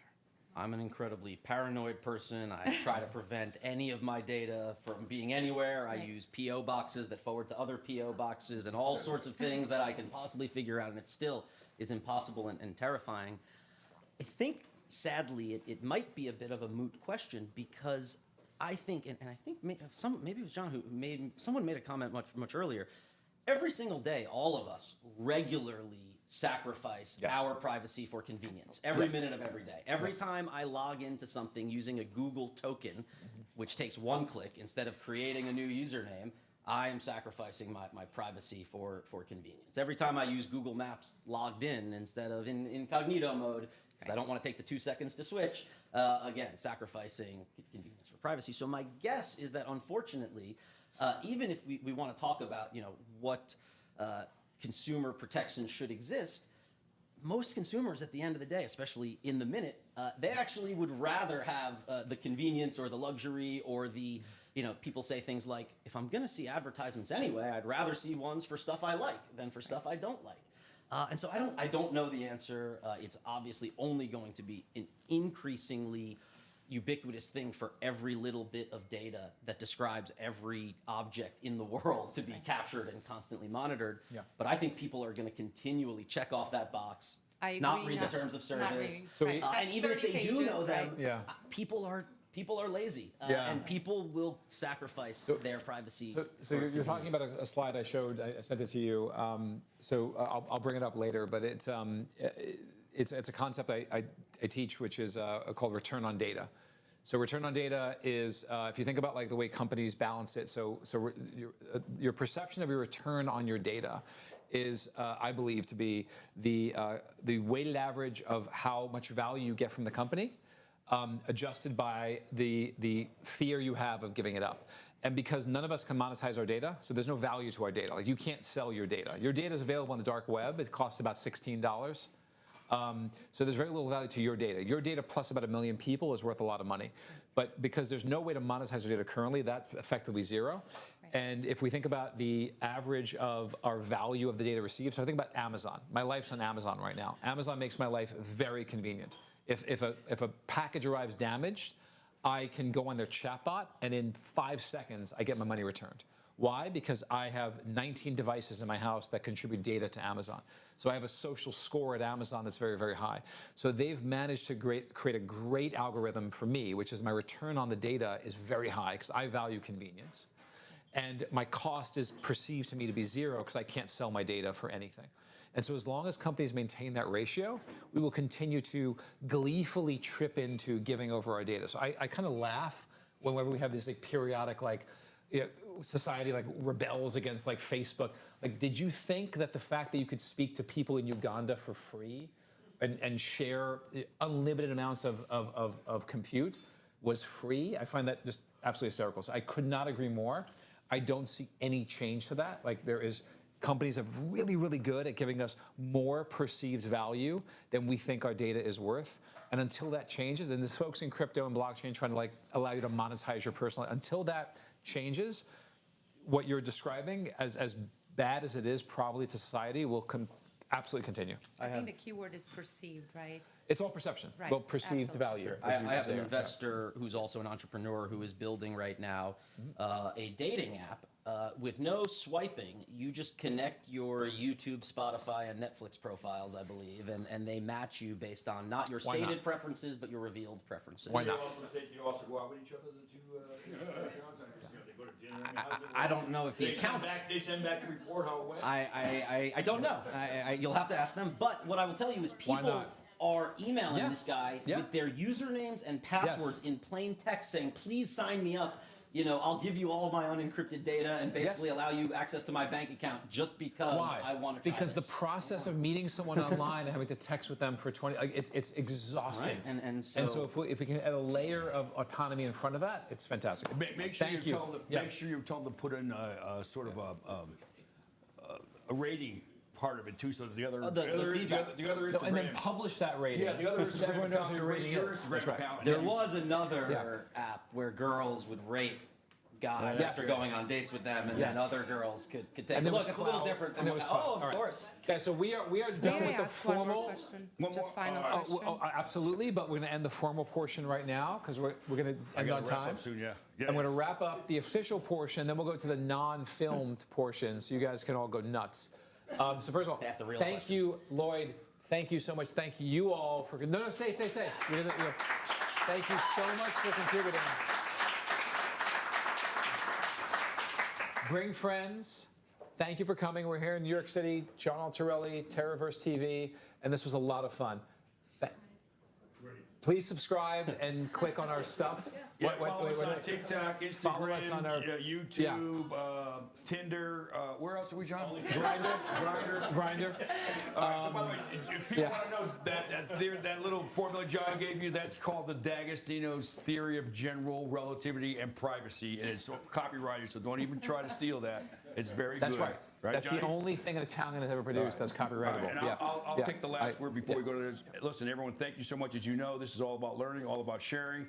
I'm an incredibly paranoid person. I try to prevent any of my data from being anywhere. I use PO boxes that forward to other PO boxes and all sorts of things that I can possibly figure out, and it still is impossible and terrifying. I think, sadly, it might be a bit of a moot question because I think, and I think maybe it was John who someone made a comment much earlier. Every single day, all of us regularly sacrifice our privacy for convenience. Every minute of every day. Every time I log into something using a Google token, which takes one click instead of creating a new username, I am sacrificing my privacy for convenience. Every time I use Google Maps logged in instead of in incognito mode, because I don't want to take the 2 seconds to switch, again, sacrificing convenience for privacy. So my guess is that, unfortunately, even if we want to talk about, what consumer protections should exist, most consumers at the end of the day, especially in the minute, they actually would rather have the convenience or the luxury or the, people say things like, if I'm going to see advertisements anyway, I'd rather see ones for stuff I like than for stuff I don't like. And so I don't know the answer. It's obviously only going to be an increasingly ubiquitous thing for every little bit of data that describes every object in the world to be captured and constantly monitored. Yeah. But I think people are going to continually check off that box, not read the terms of service. And even if they do know them, people are lazy, and people will sacrifice their privacy. So you're talking about a slide I showed. I sent it to you. I'll bring it up later, but it's a concept I teach, which is called return on data. So return on data is, if you think about like the way companies balance it, your perception of your return on your data is, I believe, to be the weighted average of how much value you get from the company, adjusted by the fear you have of giving it up. And because none of us can monetize our data, so there's no value to our data. Like, you can't sell your data. Your data is available on the dark web. It costs about $16. So there's very little value to your data. Your data plus about 1 million people is worth a lot of money. But because there's no way to monetize your data currently, that's effectively zero. Right. And if we think about the average of our value of the data received, so I think about Amazon. My life's on Amazon right now. Amazon makes my life very convenient. If a package arrives damaged, I can go on their chatbot, and in 5 seconds, I get my money returned. Why? Because I have 19 devices in my house that contribute data to Amazon. So I have a social score at Amazon that's very, very high. So they've managed to create a great algorithm for me, which is my return on the data is very high because I value convenience. And my cost is perceived to me to be zero because I can't sell my data for anything. And so as long as companies maintain that ratio, we will continue to gleefully trip into giving over our data. So I kind of laugh whenever we have these like periodic society like rebels against like Facebook. Like, did you think that the fact that you could speak to people in Uganda for free and share unlimited amounts of compute was free? I find that just absolutely hysterical. So I could not agree more. I don't see any change to that. Like, companies are really, really good at giving us more perceived value than we think our data is worth. And until that changes, and there's folks in crypto and blockchain trying to like allow you to monetize your personal, until that changes, what you're describing, as bad as it is probably to society, will absolutely continue. I think the key word is perceived, right? It's all perception. Right. Well, perceived value. I have an investor who's also an entrepreneur who is building right now a dating app with no swiping. You just connect your YouTube, Spotify, and Netflix profiles, I believe, and they match you based on not your stated preferences, but your revealed preferences. Why not? You also go out with each other, the two accounts? They go to dinner. I don't know if the accounts. They send back a report how it went. I don't know. You'll have to ask them. But what I will tell you is people are emailing this guy with their usernames and passwords in plain text saying, please sign me up. you know, I'll give you all my unencrypted data and basically allow you access to my bank account just because Why? I want to try Because this. the process of meeting someone online and having to text with them for 20, like, it's exhausting. Right, and so so- if we can add a layer of autonomy in front of that, it's fantastic. Make sure Thank you you. tell them, Yeah. make sure you tell them to put in a sort of a rating part of it too, so that the other feedback. the other No, and then Instagram. publish that rating. Yeah, the other So everyone knows what your rating your is. Instagram That's right. account. There was another app where girls would rate guys Yes. after going on dates with them, and Yes. then other girls could take And a there look. was It's a little clout, different and from there was clout. oh, of All right. course. Okay, so we are done May with I the ask one more formal. question? One Just more, final oh, question. Absolutely, but we're going to end the formal portion right now because we're going to I end gotta on wrap time. up soon, yeah. I'm going to wrap up the official portion, then we'll go to the non-filmed portion, so you guys can all go nuts. So first of all, Ask the real thank you, Lloyd. Thank you so much. Thank you all for say. Thank you so much for contributing. Bring friends. Thank you for coming. We're here in New York City. John Altarelli, Terraverse TV, and this was a lot of fun. Please subscribe and click on our stuff. Yeah, follow us on TikTok, Instagram, Follow us on our- YouTube, Tinder. Where else are we, John? Grindr. All right, so by the way, if people yeah. want to know that little formula John gave you, that's called the D'Agostino's theory of general relativity and privacy, and it's copyrighted, so don't even try to steal that. It's very That's good. right. That's Johnny? the only thing an Italian has ever produced that's All copyrightable. right, and Yeah. I'll Yeah. take the last word before we go to this. Listen, everyone, thank you so much. As you know, this is all about learning, all about sharing,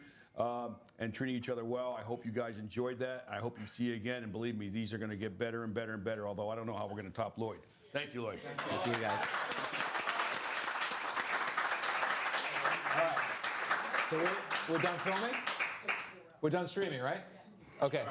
and treating each other well. I hope you guys enjoyed that. I hope you see you again, and believe me, these are going to get better and better and better, although I don't know how we're going to top Lloyd. Thank you, Lloyd. Thank you, guys. So we're done filming? We're done streaming, right? Okay.